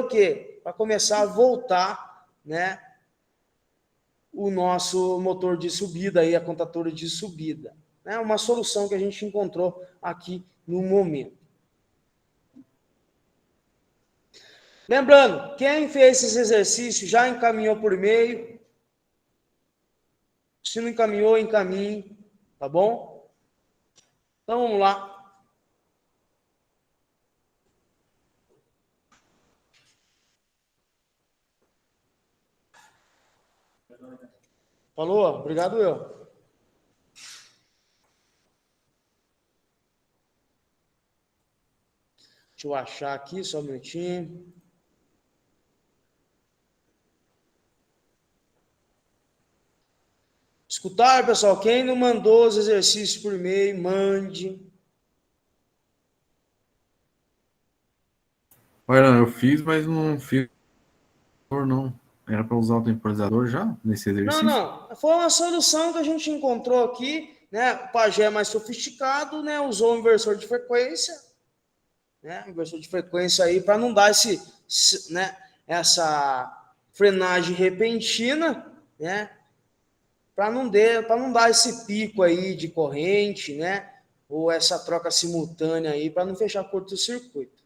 o quê? Para começar a voltar, né, o nosso motor de subida, aí, a contatora de subida. É uma solução que a gente encontrou aqui no momento. Lembrando, quem fez esses exercícios já encaminhou por e-mail. Se não encaminhou, encaminhe, tá bom? Então vamos lá. Falou? Obrigado, eu. Deixa eu achar aqui, só um minutinho. Escutar, pessoal, quem não mandou os exercícios por e-mail, mande. Olha, eu fiz, mas não fiz. Não. Era para usar o temporizador já nesse exercício? Não. Foi uma solução que a gente encontrou aqui, né? O pajé mais sofisticado, né? Usou um inversor de frequência, né? Inversor de frequência aí para não dar né? Essa frenagem repentina, né? Para não dar esse pico aí de corrente, né? Ou essa troca simultânea aí, para não fechar curto-circuito.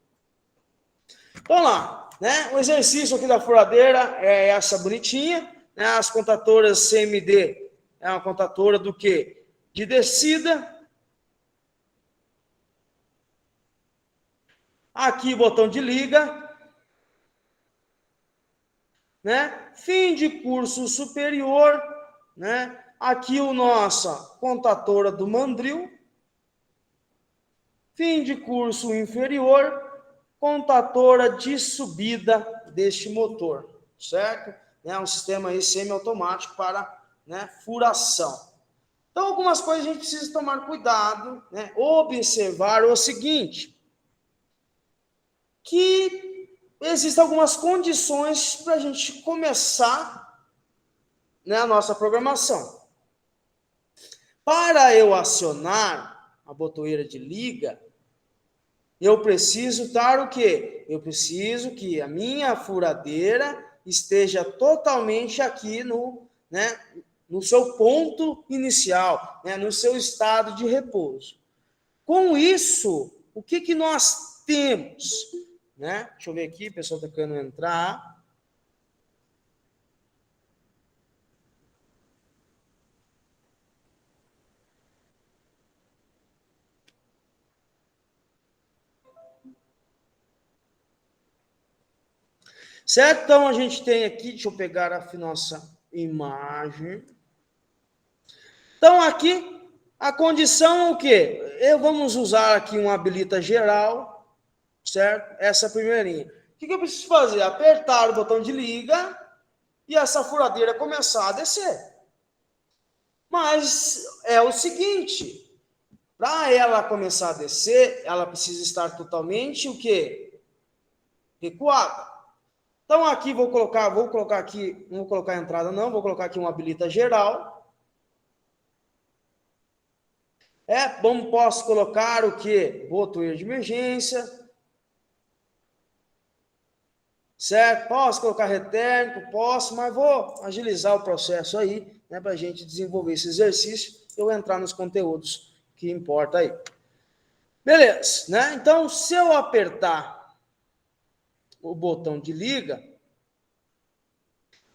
Vamos lá, né? O exercício aqui da furadeira é essa bonitinha, né? As contatoras CMD é uma contatora do quê? De descida. Aqui o botão de liga, né? Fim de curso superior, né? Aqui o nossa contatora do mandril. Fim de curso inferior, contatora de subida deste motor, certo? É um sistema aí semiautomático para, né, furação. Então, algumas coisas a gente precisa tomar cuidado, né? Observar o seguinte, que existem algumas condições para a gente começar, né, a nossa programação. Para eu acionar a botoeira de liga, eu preciso estar o quê? Eu preciso que a minha furadeira esteja totalmente aqui né, no seu ponto inicial, né, no seu estado de repouso. Com isso, o que nós temos? Né? Deixa eu ver aqui, o pessoal está querendo entrar. Certo? Então, a gente tem aqui, deixa eu pegar a nossa imagem. Então, aqui, a condição é o quê? Vamos usar aqui um habilita geral, certo? Essa primeirinha. O que eu preciso fazer? Apertar o botão de liga e essa furadeira começar a descer. Mas é o seguinte, para ela começar a descer, ela precisa estar totalmente o quê? Recuada. Então aqui vou colocar aqui, não vou colocar a entrada não, vou colocar aqui um habilita geral. Posso colocar o quê? Botoeira de emergência. Certo? Posso colocar retérmico? Posso, mas vou agilizar o processo aí, né, para a gente desenvolver esse exercício e eu entrar nos conteúdos que importa aí. Beleza, né? Então, se eu apertar o botão de liga,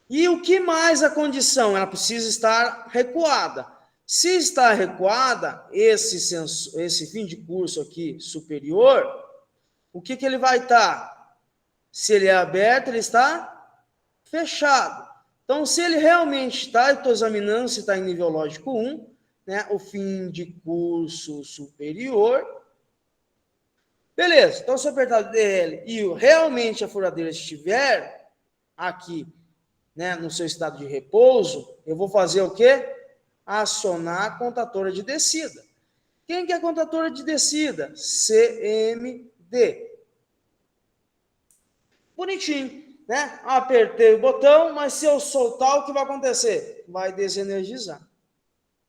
e o que mais a condição? Ela precisa estar recuada. Se está recuada, esse fim de curso aqui superior, o que ele vai estar? Se ele é aberto, ele está fechado. Então, se ele realmente está, eu estou examinando se está em nível lógico 1, né, o fim de curso superior. Beleza, então se eu apertar DL e realmente a furadeira estiver aqui, né, no seu estado de repouso, eu vou fazer o quê? Acionar a contatora de descida. Quem que é a contatora de descida? CMD. Bonitinho, né? Apertei o botão, mas se eu soltar, o que vai acontecer? Vai desenergizar.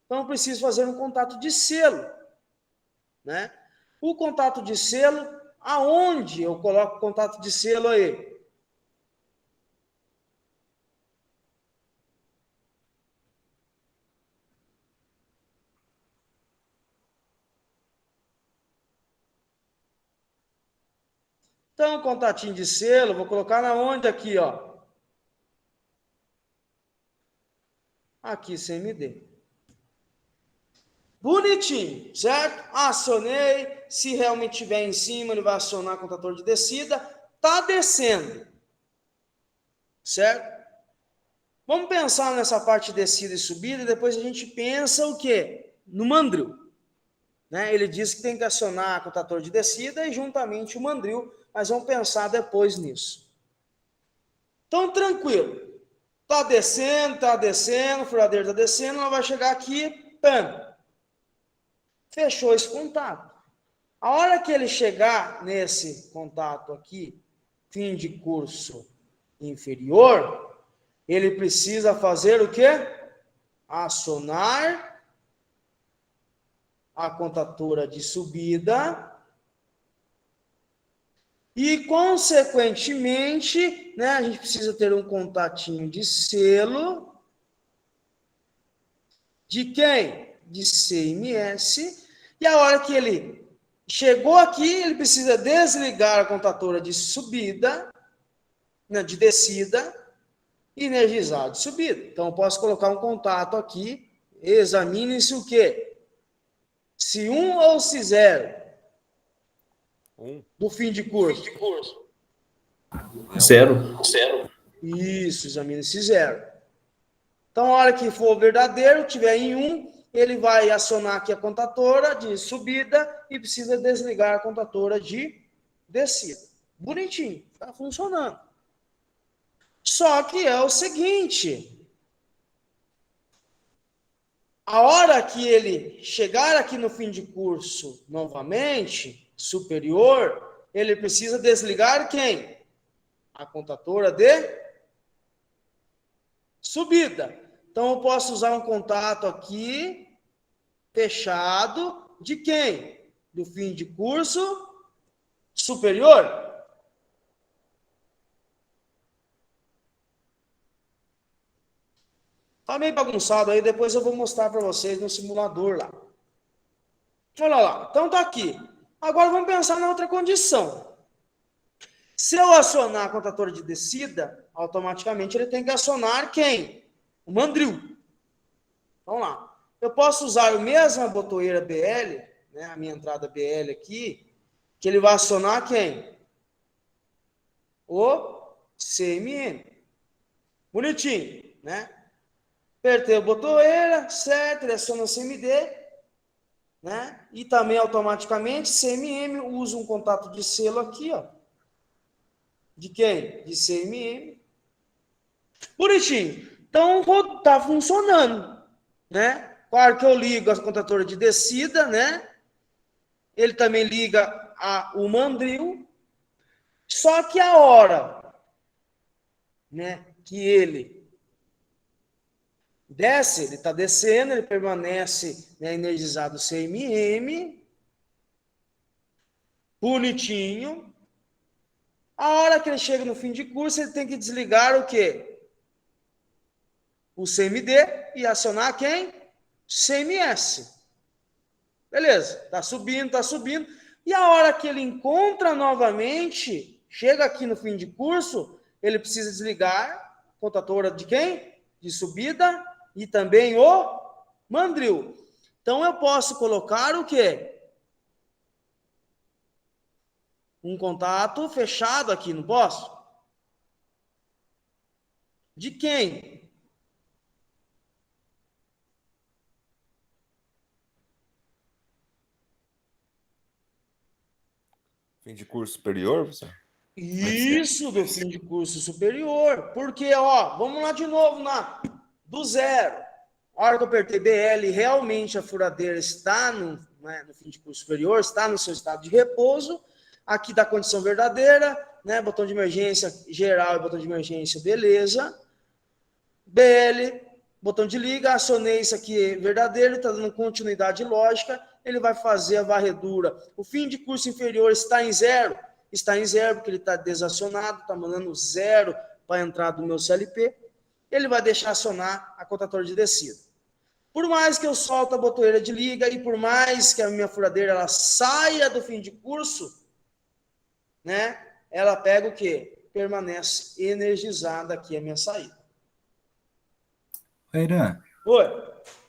Então, eu preciso fazer um contato de selo, né? O contato de selo, aonde eu coloco o contato de selo aí? Então, contatinho de selo, vou colocar na onde aqui, ó. Aqui, CMD. Bonitinho, certo? Acionei. Se realmente estiver em cima, ele vai acionar o contador de descida. Tá descendo. Certo? Vamos pensar nessa parte de descida e subida, e depois a gente pensa o quê? No mandril. Né? Ele diz que tem que acionar o contador de descida e juntamente o mandril, mas vamos pensar depois nisso. Então, tranquilo. Tá descendo, o furadeiro tá descendo, ela vai chegar aqui, pam. Fechou esse contato. A hora que ele chegar nesse contato aqui, fim de curso inferior, ele precisa fazer o quê? Acionar a contatora de subida e, consequentemente, né, a gente precisa ter um contatinho de selo de quem? De CMS. E a hora que ele chegou aqui, ele precisa desligar a contatora de subida, né, de descida, e energizar de subida. Então, eu posso colocar um contato aqui, examine-se o quê? Se 1 ou se 0? 1. Do fim de curso. Zero. Isso, examine-se 0. Então, a hora que for verdadeiro, tiver em 1, ele vai acionar aqui a contatora de subida e precisa desligar a contatora de descida. Bonitinho, está funcionando. Só que é o seguinte, a hora que ele chegar aqui no fim de curso novamente, superior, ele precisa desligar quem? A contatora de subida. Então, eu posso usar um contato aqui, fechado, de quem? Do fim de curso superior. Tá meio bagunçado aí, depois eu vou mostrar para vocês no simulador lá. Olha lá, então tá aqui. Agora vamos pensar na outra condição. Se eu acionar a contatora de descida, automaticamente ele tem que acionar quem? O mandril. Vamos lá. Eu posso usar a mesma botoeira BL, né, a minha entrada BL aqui, que ele vai acionar quem? O CMM. Bonitinho, né? Apertei a botoeira, certo, ele aciona o CMD, né? E também automaticamente CMM usa um contato de selo aqui, ó. De quem? De CMM. Bonitinho. Então, tá funcionando, né? Claro que eu ligo a contatora de descida, né? Ele também liga o mandril. Só que a hora, né, que ele desce, ele está descendo, ele permanece, né, energizado CMM, bonitinho. A hora que ele chega no fim de curso, ele tem que desligar o quê? O CMD e acionar quem? CMS. Beleza, tá subindo, tá subindo. E a hora que ele encontra novamente, chega aqui no fim de curso, ele precisa desligar a contatora de quem? De subida e também o mandril. Então eu posso colocar o quê? Um contato fechado aqui, não posso? De quem? Fim de curso superior, professor? Isso, do fim de curso superior. Porque, ó, vamos lá de novo, do zero. A hora que eu apertei BL, realmente a furadeira está né, no fim de curso superior, está no seu estado de repouso. Aqui da condição verdadeira, né, botão de emergência geral e botão de emergência, beleza. BL, botão de liga, acionei isso aqui verdadeiro, está dando continuidade lógica, ele vai fazer a varredura. O fim de curso inferior está em zero porque ele está desacionado, está mandando zero para a entrada do meu CLP, ele vai deixar acionar a contatora de descida. Por mais que eu solte a botoeira de liga e por mais que a minha furadeira ela saia do fim de curso, né, ela pega o quê? Permanece energizada aqui a minha saída. Irã, Oi.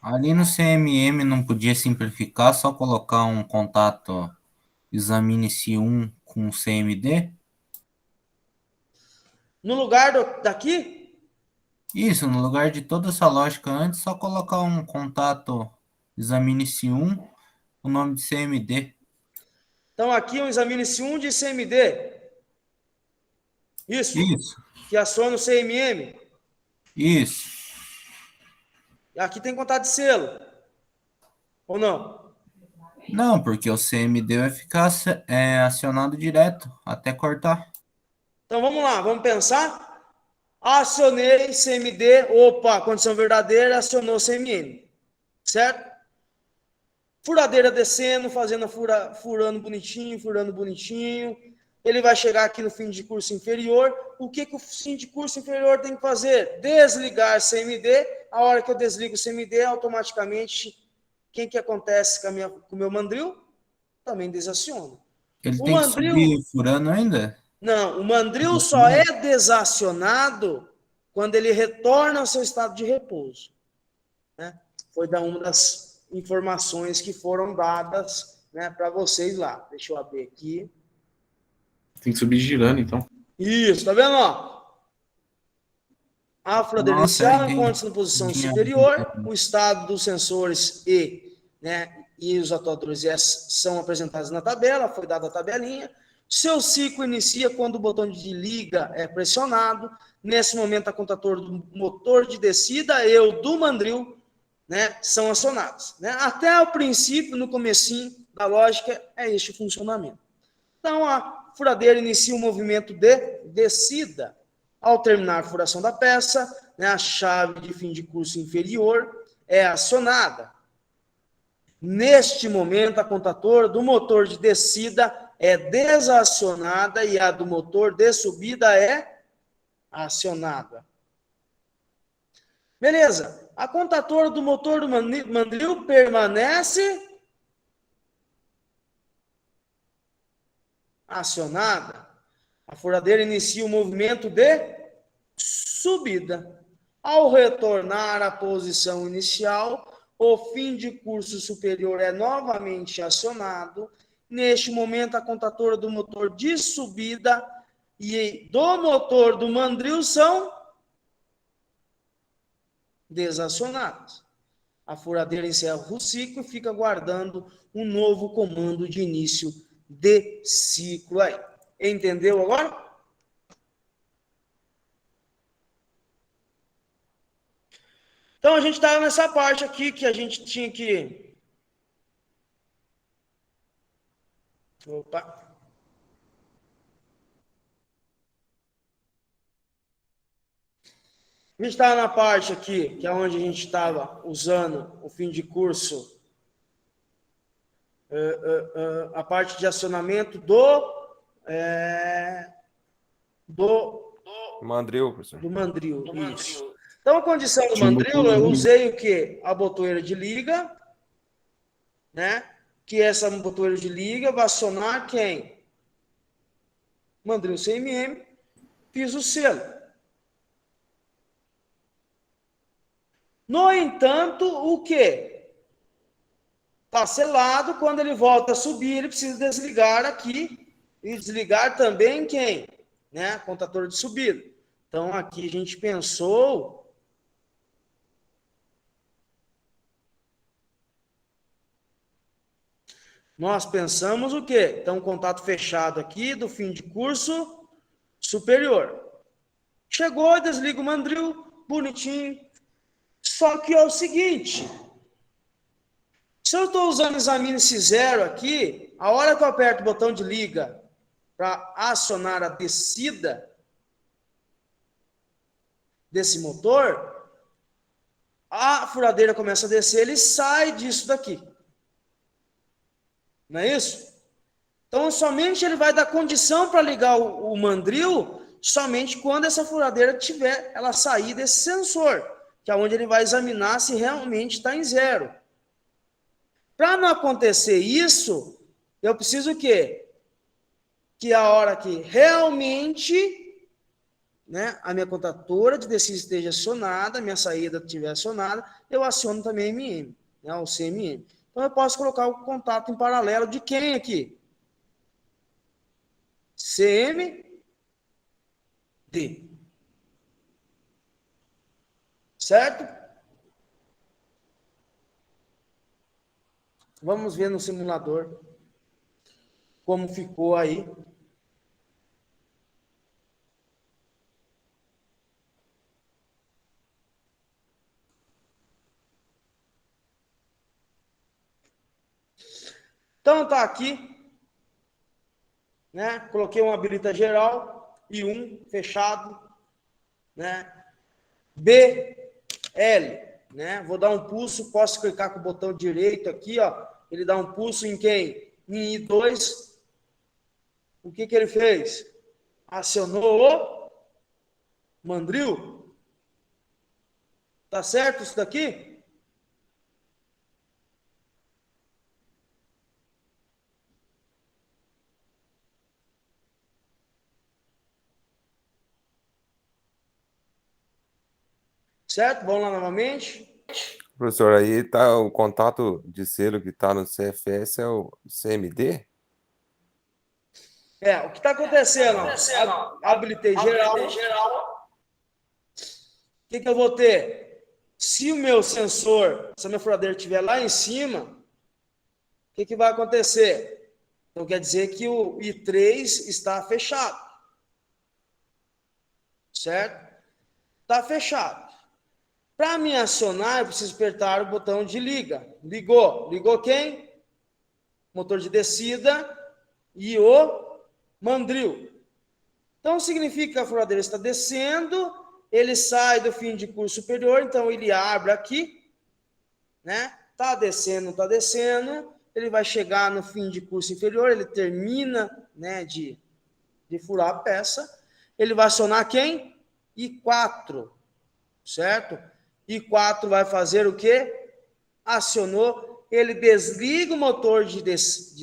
ali no CMM não podia simplificar, só colocar um contato examine-se 1 com CMD? No lugar daqui, Isso, no lugar de toda essa lógica antes, só colocar um contato examine-se 1, o nome de CMD. então aqui um examine-se 1 de CMD. Isso. Isso, Que aciona o CMM. isso. E aqui tem contato de selo. Ou não? Não, porque o CMD vai ficar acionado direto, até cortar. Então vamos lá, vamos pensar. Acionei CMD, opa, condição verdadeira, acionou CMM. Certo? Furadeira descendo, fazendo furando bonitinho. Ele vai chegar aqui no fim de curso inferior. O que o fim de curso inferior tem que fazer? Desligar CMD. A hora que eu desligo o CMD, automaticamente, quem que acontece com o meu mandril? Também desaciona. Ele O tem que mandril, subir furando ainda? não, o mandril só é desacionado quando ele retorna ao seu estado de repouso. Né? Foi uma das informações que foram dadas, né, para vocês lá. Deixa eu abrir aqui. Tem que subir girando, então. Isso, tá vendo? Ó? A furadeira inicial encontra-se na posição superior, o estado dos sensores e os atuadores S são apresentados na tabela, foi dada a tabelinha. Seu ciclo inicia quando o botão de liga é pressionado. Nesse momento, a contator do motor de descida e o do mandril, né, são acionados. Né? Até o princípio, no comecinho da lógica, é este o funcionamento. Então, a furadeira inicia o movimento de descida. Ao terminar a furação da peça, né, a chave de fim de curso inferior é acionada. Neste momento, a contatora do motor de descida é desacionada e a do motor de subida é acionada. Beleza. A contatora do motor do mandril permanece acionada. A furadeira inicia o movimento de subida. Ao retornar à posição inicial, o fim de curso superior é novamente acionado. Neste momento, a contatora do motor de subida e do motor do mandril são desacionados. A furadeira encerra o ciclo e fica aguardando um novo comando de início de ciclo aí. Entendeu agora? Então, a gente estava nessa parte aqui que a gente tinha que... Opa! A gente estava na parte aqui, que é onde a gente estava usando o fim de curso, a parte de acionamento do Mandril, professor. do mandril, isso. Então, a condição do mandril, eu usei o quê? A botoeira de liga, né? Que essa botoeira de liga vai acionar quem? Mandril CMM, fiz o selo. No entanto, o quê? Está selado, quando ele volta a subir, ele precisa desligar aqui e desligar também quem? Né? Contador de subida. Então, aqui a gente pensou... Nós pensamos o quê? Então, contato fechado aqui do fim de curso superior. Chegou, desliga o mandril, bonitinho. Só que é o seguinte, se eu estou usando examine-se 0 aqui, a hora que eu aperto o botão de liga para acionar a descida desse motor, a furadeira começa a descer, ele sai disso daqui. Não é isso? Então, somente ele vai dar condição para ligar o mandril somente quando essa furadeira tiver, ela sair desse sensor, que é onde ele vai examinar se realmente está em 0. Para não acontecer isso, eu preciso o quê? que a hora que realmente, né, a minha contatora de descida esteja acionada, a minha saída estiver acionada, eu aciono também MM, né, o CMM. Então, eu posso colocar o contato em paralelo de quem aqui? CMD. Certo? Vamos ver no simulador como ficou aí. Então, tá aqui, né? Coloquei um habilita geral e um fechado, né? BL, né? Vou dar um pulso, posso clicar com o botão direito aqui, ó. Ele dá um pulso em quem? Em I2. O que ele fez? Acionou o mandril. Tá certo isso daqui? Certo? Vamos lá novamente. Professor, aí tá o contato de selo que está no CFS é o CMD? O que está acontecendo? Habilitei geral. O que eu vou ter? Se o meu sensor, se a minha furadeira estiver lá em cima, o que vai acontecer? Então, quer dizer que o I3 está fechado. Certo? Está fechado. Para me acionar, eu preciso apertar o botão de liga. Ligou. Ligou quem? Motor de descida e o mandril. Então, significa que a furadeira está descendo, ele sai do fim de curso superior, então ele abre aqui, né? Está descendo, ele vai chegar no fim de curso inferior, ele termina, né, de furar a peça, ele vai acionar quem? I4, certo? I4 vai fazer o quê? Acionou, ele desliga o motor de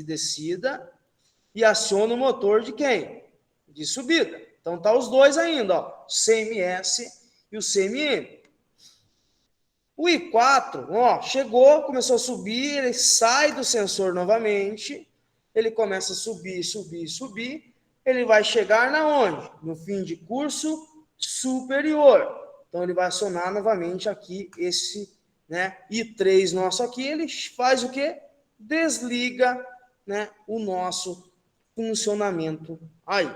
descida e aciona o motor de quem? De subida. Então tá os dois ainda, ó, CMS e o CMM. O I4, ó, chegou, começou a subir, ele sai do sensor novamente, ele começa a subir, ele vai chegar na onde? No fim de curso superior. Então ele vai acionar novamente aqui esse, né, I3 nosso aqui, ele faz o quê? Desliga, né, o nosso funcionamento aí.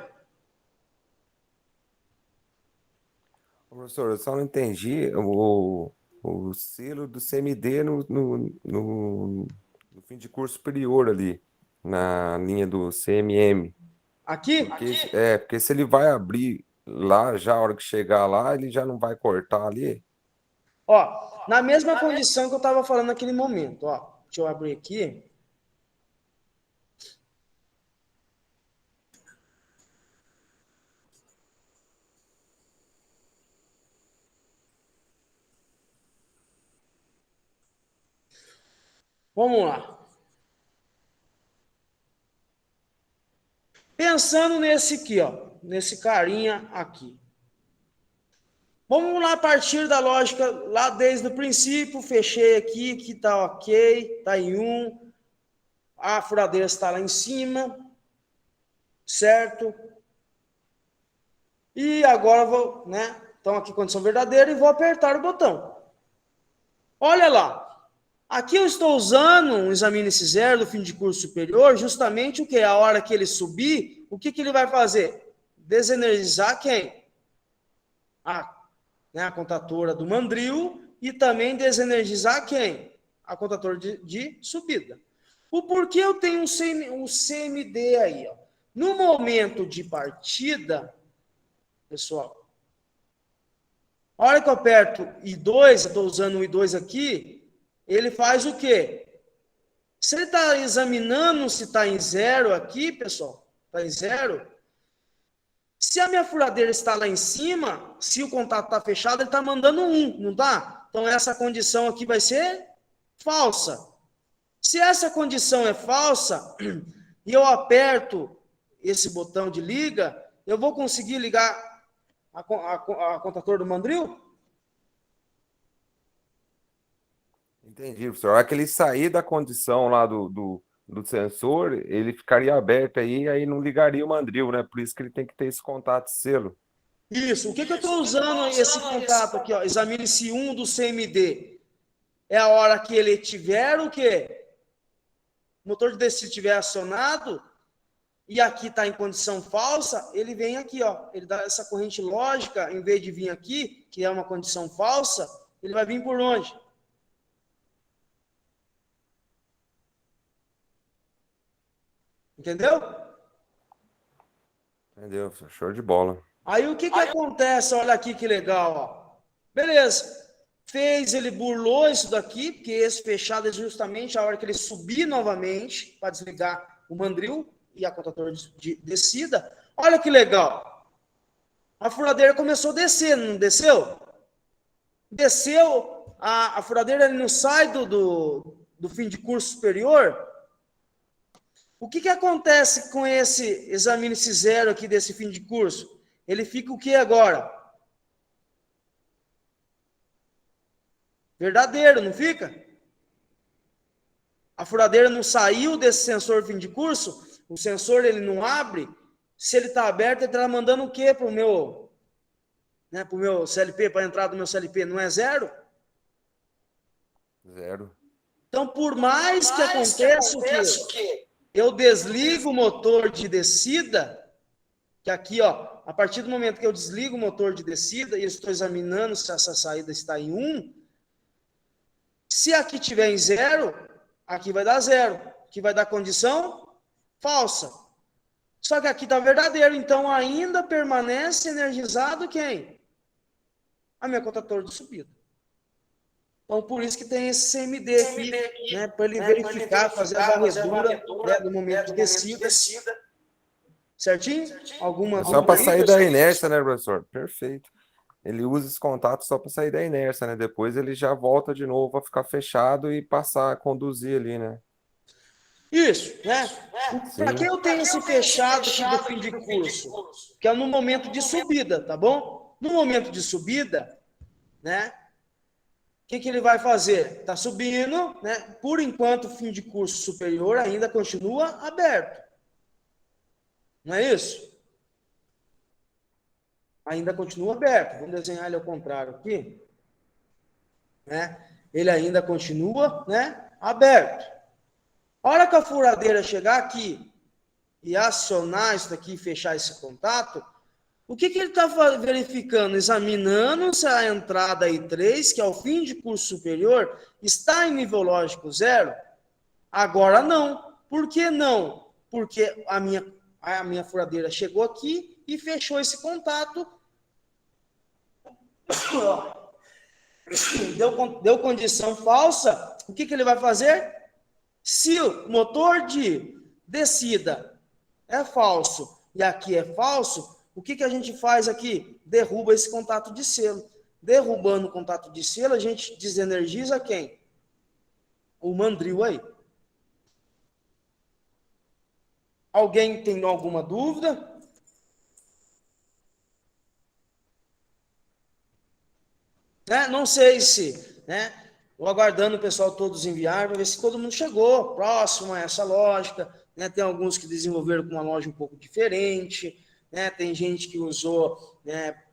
Professor, eu só não entendi o selo do CMD no fim de curso superior ali, na linha do CMM. Aqui? Porque se ele vai abrir lá, já a hora que chegar lá, ele já não vai cortar ali. Ó, na mesma condição que eu estava falando naquele momento, ó. Deixa eu abrir aqui. Vamos lá. Pensando nesse aqui, ó, nesse carinha aqui. Vamos lá a partir da lógica, lá desde o princípio, fechei aqui, que tá ok, tá em 1, a furadeira está lá em cima, certo? E agora vou, né, então aqui condição verdadeira e vou apertar o botão. Olha lá, aqui eu estou usando um examine-se zero do fim de curso superior, justamente o que? A hora que ele subir, o que ele vai fazer? Desenergizar quem? A contatora do mandril e também desenergizar quem? A contatora de subida. O porquê eu tenho um CMD aí? Ó. No momento de partida, pessoal, a hora que eu aperto I2, eu estou usando o I2 aqui, ele faz o quê? Se ele está examinando se está em zero aqui, pessoal, está em zero, se a minha furadeira está lá em cima, se o contato está fechado, ele está mandando 1, não está? Então, essa condição aqui vai ser falsa. Se essa condição é falsa, e eu aperto esse botão de liga, eu vou conseguir ligar a contator do mandril? Entendi, professor. A hora que ele sair da condição lá do sensor, ele ficaria aberto aí não ligaria o mandril, né? Por isso que ele tem que ter esse contato selo. Isso. O que eu estou usando esse contato aqui, ó? Examine-se 1 do CMD. É a hora que ele tiver o quê? O motor de descida estiver acionado, e aqui está em condição falsa, ele vem aqui, ó. Ele dá essa corrente lógica, em vez de vir aqui, que é uma condição falsa, ele vai vir por onde? Entendeu? Entendeu, professor? Show de bola. Aí o que acontece? Olha aqui que legal, ó. Beleza. Fez, ele burlou isso daqui, porque esse fechado é justamente a hora que ele subir novamente para desligar o mandril e a contator de descida. Olha que legal. A furadeira começou a descer, não desceu? Desceu, a furadeira ele não sai do fim de curso superior. O que acontece com esse examine-se zero aqui desse fim de curso? Ele fica o que agora? Verdadeiro, não fica? A furadeira não saiu desse sensor fim de curso, o sensor ele não abre, se ele está aberto, ele está mandando o quê para o meu, né, pro meu CLP, para a entrada do meu CLP? Não é zero? Zero. Então, por mais que aconteça o quê? Eu desligo o motor de descida, que aqui, ó, a partir do momento que eu desligo o motor de descida e eu estou examinando se essa saída está em 1, se aqui tiver em 0, aqui vai dar 0, que vai dar condição falsa. Só que aqui está verdadeiro, então ainda permanece energizado quem? A minha contator de subida. Então, por isso que tem esse CMD aqui, né, para ele verificar, fazer a varredura, né, do momento de descida. Certinho? Alguma É só para dúvida aí, sair da pessoal? inércia, né, professor? Perfeito. Ele usa esse contato só para sair da inércia, né? Depois ele já volta de novo a ficar fechado e passar a conduzir ali, né? Isso, né? Para que Sim. eu tenho esse fechado aqui do fim de curso? Que é no momento de subida, tá bom? No momento de subida, né? O que ele vai fazer? Está subindo, né? Por enquanto, o fim de curso superior ainda continua aberto. Não é isso? Ainda continua aberto. Vamos desenhar ele ao contrário aqui. Né? Ele ainda continua, né, aberto. A hora que a furadeira chegar aqui e acionar isso daqui, fechar esse contato, o que ele está verificando? Examinando se a entrada I3, que é o fim de curso superior, está em nível lógico zero? Agora não. Por que não? Porque a minha furadeira chegou aqui e fechou esse contato. Deu condição falsa. O que ele vai fazer? Se o motor de descida é falso e aqui é falso, o que a gente faz aqui? Derruba esse contato de selo. Derrubando o contato de selo, a gente desenergiza quem? O mandril aí. Alguém tem alguma dúvida? Né? Não sei se, né? Estou aguardando o pessoal todos enviar para ver se todo mundo chegou próximo a essa lógica. Né? Tem alguns que desenvolveram com uma lógica um pouco diferente. Né? Tem gente que usou, né,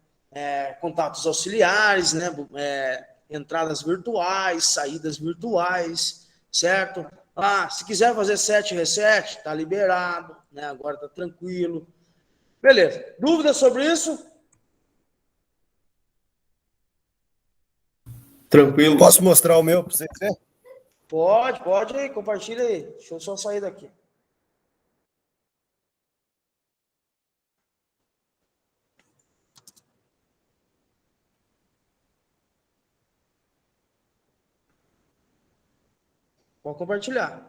contatos auxiliares, né? Entradas virtuais, saídas virtuais, certo? Se quiser fazer set reset, está liberado, né? Agora está tranquilo. Beleza. Dúvidas sobre isso? Tranquilo. Posso mostrar o meu para vocês verem? Pode aí, compartilha aí. Deixa eu só sair daqui. Pode compartilhar.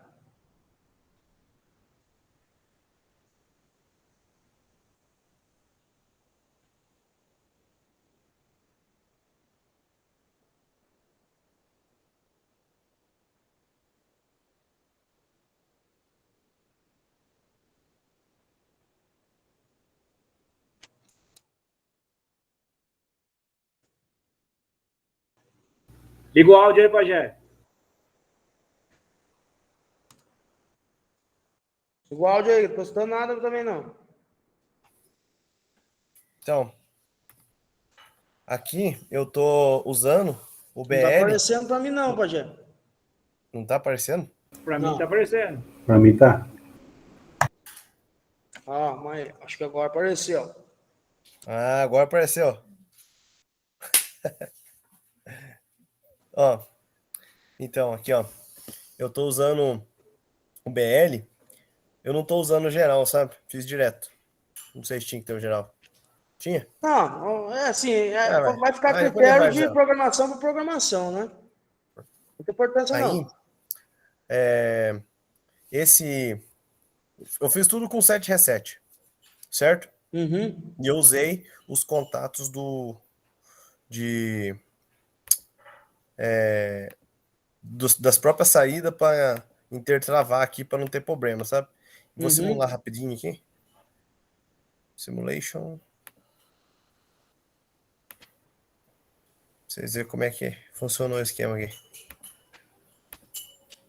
Liga o áudio aí, Pajé. Igual áudio aí, não tô escutando nada também não. Então, aqui eu tô usando o Não tá BL. aparecendo pra mim não, Pajé. Não tá aparecendo? Pra mim Não. tá aparecendo. Pra mim tá. Ah, mas acho que agora apareceu. Ah, agora apareceu. Ó, então, aqui, ó. Eu tô usando o BL. Eu não tô usando o geral, sabe? Fiz direto. Não sei se tinha que ter o geral. Tinha? Não, é assim, Vai. vai ficar a Depois ele critério faz de ela. programação para programação, né? Não tem importância Aí, não. esse. Eu fiz tudo com 7 reset, certo? Uhum. E eu usei os contatos das próprias saídas para intertravar aqui para não ter problema, sabe? Vou simular Uhum. rapidinho aqui. Simulation. Pra vocês verem como é que funcionou o esquema aqui.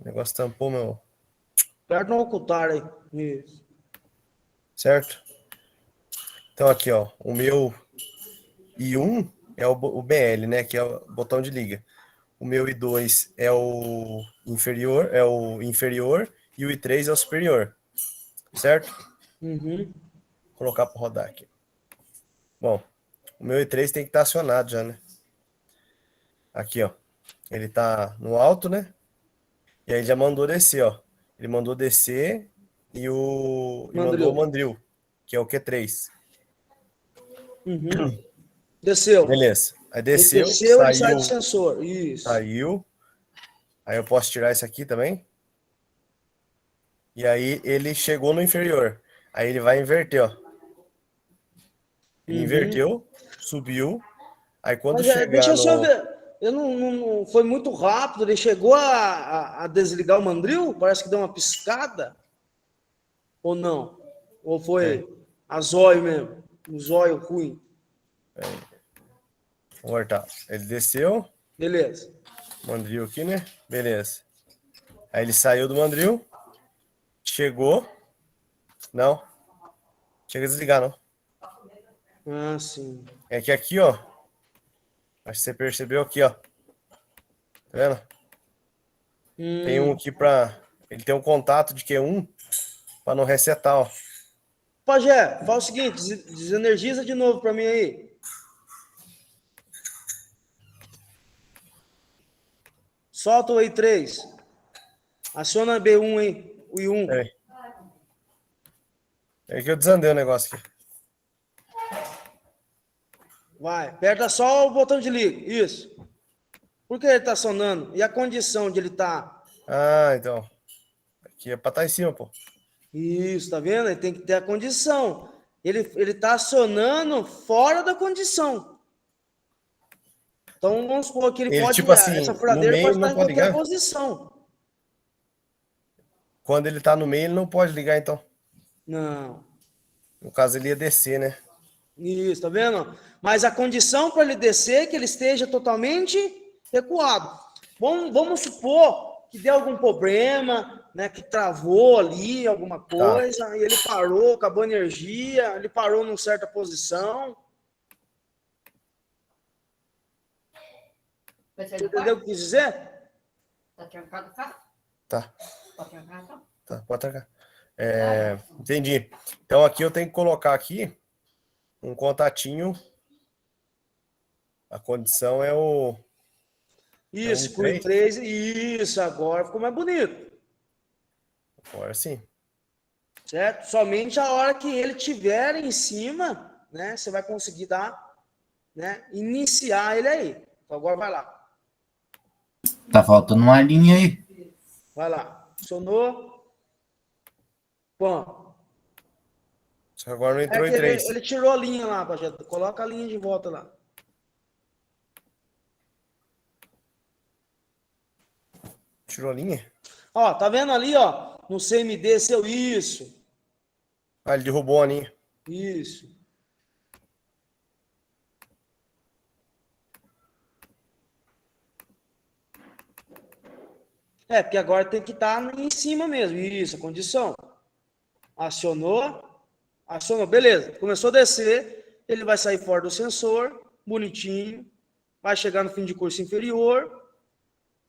O negócio tampou meu. Certo não ocultar aí. Isso. Certo? Então aqui, ó. O meu I1 é o BL, né? Que é o botão de liga. O meu I2 é o inferior e o I3 é o superior. Certo? Uhum. Vou colocar para rodar aqui. Bom, o meu I3 tem que estar acionado já, né? Aqui, ó. Ele tá no alto, né? E aí já mandou descer, ó. Ele mandou descer e mandou o Mandril. mandril, que é o Q3. Uhum. Desceu. Beleza. Aí Ele desceu, desceu, ele sai do sensor. Isso. saiu. Aí eu posso tirar isso aqui também. E aí ele chegou no inferior. Aí ele vai inverter, ó. Ele Uhum. inverteu, subiu. Aí quando Mas deixa chegar eu só no. ver. Eu não foi muito rápido. Ele chegou a desligar o mandril? Parece que deu uma piscada. Ou não? Ou É, foi a zóio mesmo? O zóio ruim. vou voltar. Ele desceu, Beleza. mandril aqui, né? Beleza. Aí ele saiu do mandril, chegou. Não, chega a desligar, não. Ah, sim. É que aqui, ó. Acho que você percebeu aqui, ó. Tá vendo? Tem um aqui pra. Ele tem um contato de Q1 pra não resetar, ó. Pajé, fala o seguinte, desenergiza de novo para mim aí. Solta o I3. Aciona B1 aí, o I1. É, é que eu desandei o negócio aqui. Vai, aperta só o botão de liga. Isso. Por que ele está acionando? E a condição de ele estar? Ah, então. Aqui é pra estar em cima, pô. Isso, tá vendo? Ele tem que ter a condição. Ele está acionando fora da condição. Então, vamos supor que ele Ele, pode, tipo essa assim, no furadeira meio pode ele estar não em pode qualquer ligar. posição. Quando ele tá no meio, ele não pode ligar, então. Não. No caso, ele ia descer, né? Isso, tá vendo? Mas a condição para ele descer é que ele esteja totalmente recuado. Vamos supor que deu algum problema, né? Que travou ali alguma Tá. coisa, e ele parou, acabou a energia, ele parou numa certa posição. Você entendeu o que quis dizer? Tá trancado o carro? Tá. Pode trancar, então? Tá, pode trancar. Entendi. Então aqui eu tenho que colocar aqui um contatinho. A condição é o Isso, pro I3. I3, isso, agora ficou mais bonito, Agora sim. certo? Somente a hora que ele tiver em cima, né? Você vai conseguir dar, né? Iniciar ele aí. Então agora vai lá. Tá faltando uma linha aí. Vai lá. Funcionou. Bom. Só que agora não É entrou que em 3. ele tirou a linha lá, Pajé. Coloca a linha de volta lá. Tirou a linha? Ó, tá vendo ali, ó? No CMD, seu isso. Ah, ele derrubou a linha. Isso. Porque agora tem que estar em cima mesmo. Isso, a condição. Acionou, beleza. Começou a descer, ele vai sair fora do sensor, bonitinho, vai chegar no fim de curso inferior.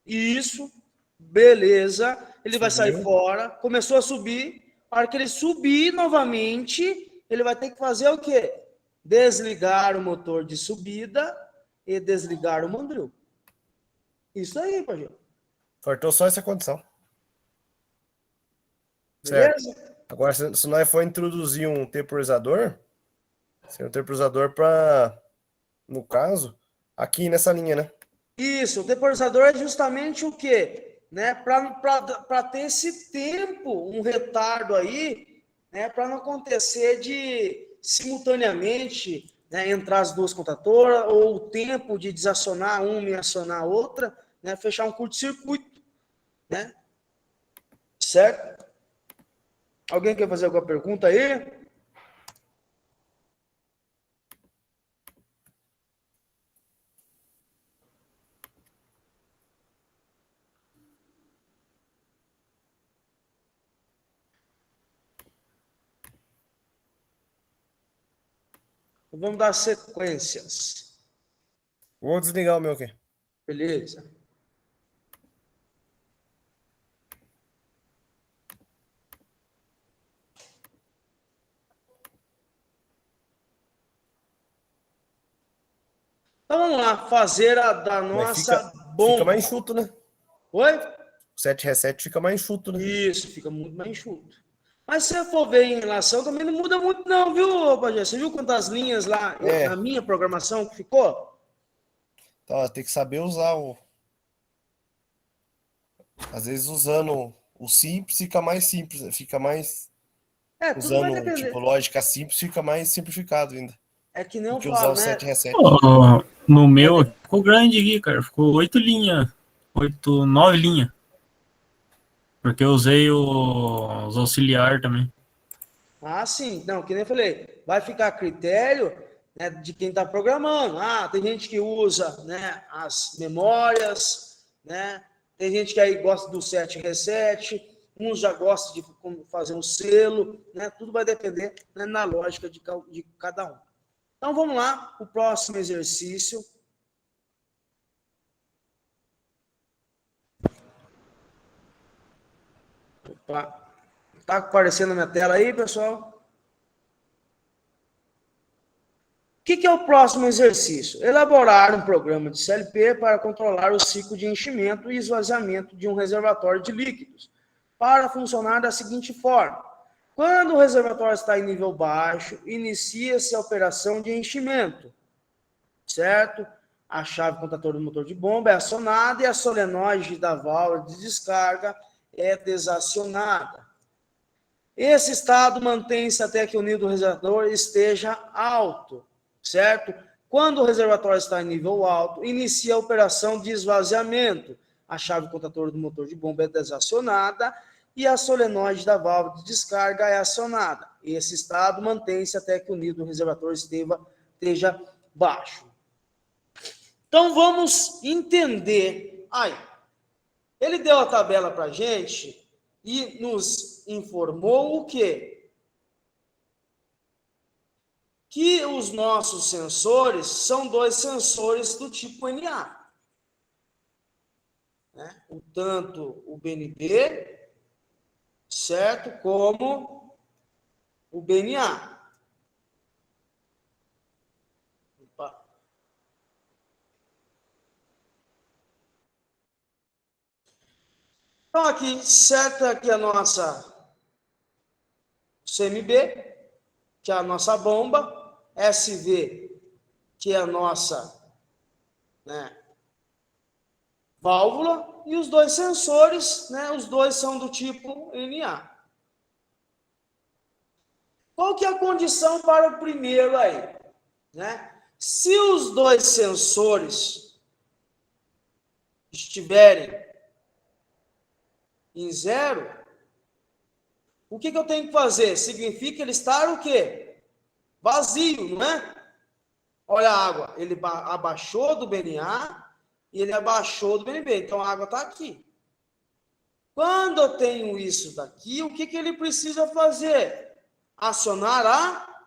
Isso, beleza. Ele vai sair fora, começou a subir. A hora que ele subir novamente, ele vai ter que fazer o quê? Desligar o motor de subida e desligar o mandril. Isso aí, Pajé. Faltou só essa condição. Beleza? Certo. Agora, se nós for introduzir um temporizador, seria um temporizador para, no caso, aqui nessa linha, né? Isso, o temporizador é justamente o quê? Né? Para ter esse tempo, um retardo aí, né? Para não acontecer de simultaneamente, né, entrar as duas contadoras, ou o tempo de desacionar uma e acionar a outra, né? Fechar um curto-circuito, né? Certo? Alguém quer fazer alguma pergunta aí? Vamos dar sequências. Vou desligar o meu aqui. Beleza. Então vamos lá, fazer a da nossa bomba. Fica mais enxuto, né? Oi? O 7 reset fica mais enxuto, né? Isso, fica muito mais enxuto. Mas se você for ver em relação, também não muda muito não, viu, Pajé? Você viu quantas linhas lá na minha programação que ficou? Então, tem que saber usar o... Às vezes usando o simples fica mais simples, fica mais... Tudo vai Usando, depender. tipo, lógica simples fica mais simplificado ainda. É que nem eu Do que usar falo, o né? 7 reset. No meu ficou grande aqui, cara. Ficou 8 linhas. 9 linhas. Porque eu usei os auxiliar também. Ah, sim. Não, que nem eu falei, vai ficar a critério, né, de quem está programando. Ah, tem gente que usa, né, as memórias, né? Tem gente que aí gosta do 7 reset, uns já gostam de fazer um selo, né? Tudo vai depender, né, na lógica de cada um. Então vamos lá, o próximo exercício. Opa. Tá aparecendo na minha tela aí, pessoal? O que é o próximo exercício? Elaborar um programa de CLP para controlar o ciclo de enchimento e esvaziamento de um reservatório de líquidos, para funcionar da seguinte forma. Quando o reservatório está em nível baixo, inicia-se a operação de enchimento, certo? A chave contator do motor de bomba é acionada e a solenoide da válvula de descarga é desacionada. Esse estado mantém-se até que o nível do reservatório esteja alto, certo? Quando o reservatório está em nível alto, inicia a operação de esvaziamento. A chave contatora do motor de bomba é desacionada e a solenoide da válvula de descarga é acionada. Esse estado mantém-se até que o nível do reservatório esteja baixo. Então, vamos entender. Aí, ele deu a tabela para a gente e nos informou o quê? Que os nossos sensores são dois sensores do tipo NA. Né? Tanto o BNB, certo? Como o BNA. Opa. Então, aqui, certo aqui a nossa CMB, que é a nossa bomba, SV, que é a nossa, né, válvula, e os dois sensores, né, os dois são do tipo NA. Qual que é a condição para o primeiro aí? Né? Se os dois sensores estiverem em zero, o que eu tenho que fazer? Significa ele estar o quê? Vazio, não é? Olha a água, ele abaixou do BNA e ele abaixou do BNB, então a água está aqui. Quando eu tenho isso daqui, o que ele precisa fazer? Acionar a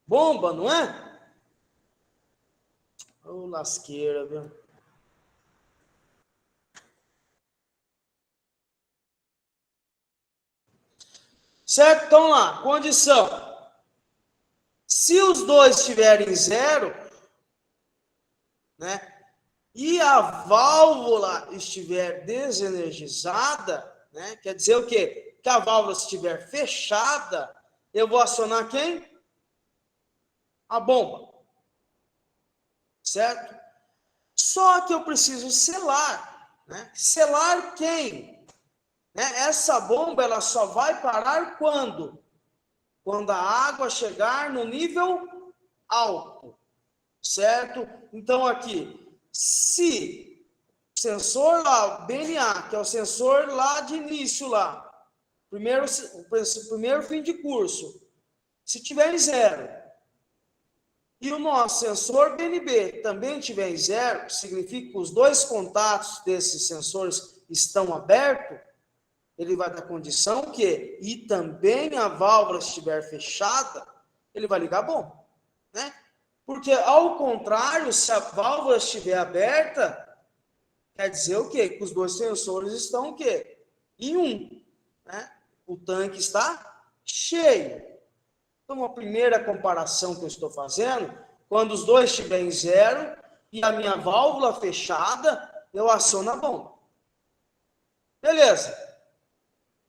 bomba, não é? Ô, lasqueira, viu? Certo? Então lá, condição. Se os dois estiverem zero, né? E a válvula estiver desenergizada, né? Quer dizer o quê? Que a válvula estiver fechada, eu vou acionar quem? A bomba. Certo? Só que eu preciso selar, né? Selar quem? Né? Essa bomba, ela só vai parar quando? Quando a água chegar no nível alto, certo? Então, aqui, se o sensor lá, o BNA, que é o sensor lá de início lá, primeiro fim de curso, se tiver em zero, e o nosso sensor BNB também tiver em zero, significa que os dois contatos desses sensores estão abertos, ele vai dar condição que, e também a válvula estiver fechada, ele vai ligar a bomba, né? Porque, ao contrário, se a válvula estiver aberta, quer dizer o quê? Que os dois sensores estão o quê? Em um, né? O tanque está cheio. Então, a primeira comparação que eu estou fazendo, quando os dois estiverem em zero e a minha válvula fechada, eu aciono a bomba. Beleza.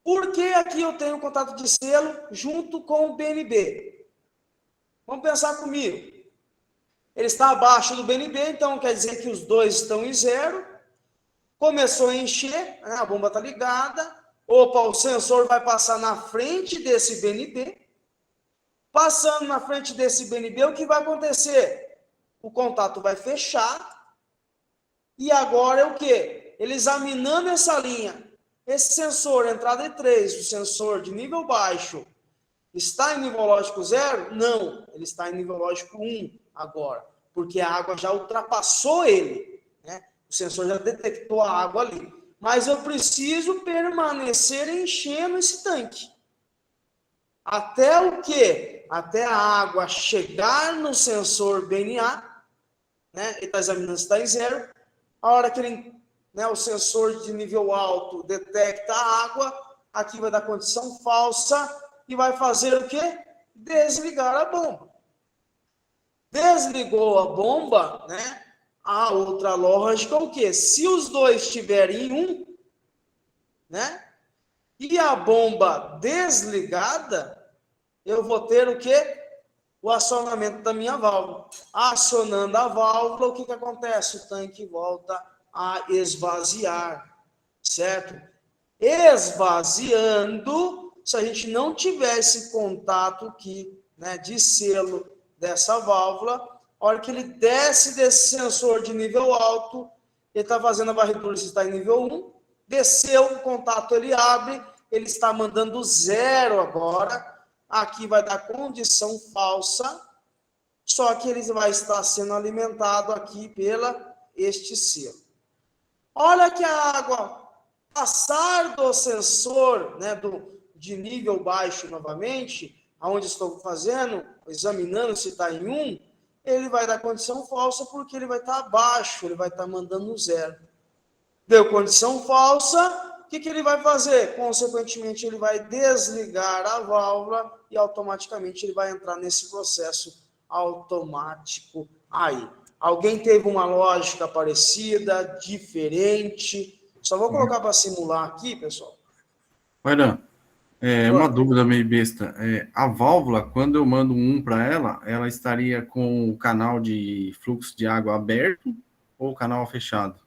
Por que aqui eu tenho contato de selo junto com o BNB? Vamos pensar comigo. Ele está abaixo do BNB, então quer dizer que os dois estão em zero. Começou a encher, né? A bomba está ligada. Opa, o sensor vai passar na frente desse BNB. Passando na frente desse BNB, o que vai acontecer? O contato vai fechar. E agora é o quê? Ele examinando essa linha. Esse sensor, entrada de 3, o sensor de nível baixo, está em nível lógico 0? Não, ele está em nível lógico 1 agora, porque a água já ultrapassou ele, né? O sensor já detectou a água ali. Mas eu preciso permanecer enchendo esse tanque. Até o quê? Até a água chegar no sensor BNA, né? Ele está examinando se está em 0. A hora que ele, né, o sensor de nível alto detecta a água, aqui vai dar condição falsa e vai fazer o quê? Desligar a bomba. Desligou a bomba, né? A outra lógica é o quê? Se os dois estiverem em 1, né? E a bomba desligada, eu vou ter o quê? O acionamento da minha válvula. Acionando a válvula, o que acontece? O tanque volta a esvaziar, certo? Esvaziando, se a gente não tivesse contato aqui, né, de selo dessa válvula, a hora que ele desce desse sensor de nível alto, ele está fazendo a varredura, se está em nível 1, desceu o contato, ele abre, ele está mandando 0 agora, aqui vai dar condição falsa, só que ele vai estar sendo alimentado aqui pela este selo. Olha que a água passar do sensor, né, de nível baixo novamente, aonde estou fazendo, examinando se está em 1, ele vai dar condição falsa porque ele vai estar abaixo, ele vai estar mandando 0. Deu condição falsa, o que ele vai fazer? Consequentemente, ele vai desligar a válvula e automaticamente ele vai entrar nesse processo automático aí. Alguém teve uma lógica parecida, diferente? Só vou colocar para simular aqui, pessoal. Olha, uma dúvida meio besta. A válvula, quando eu mando um para ela, ela estaria com o canal de fluxo de água aberto ou o canal fechado?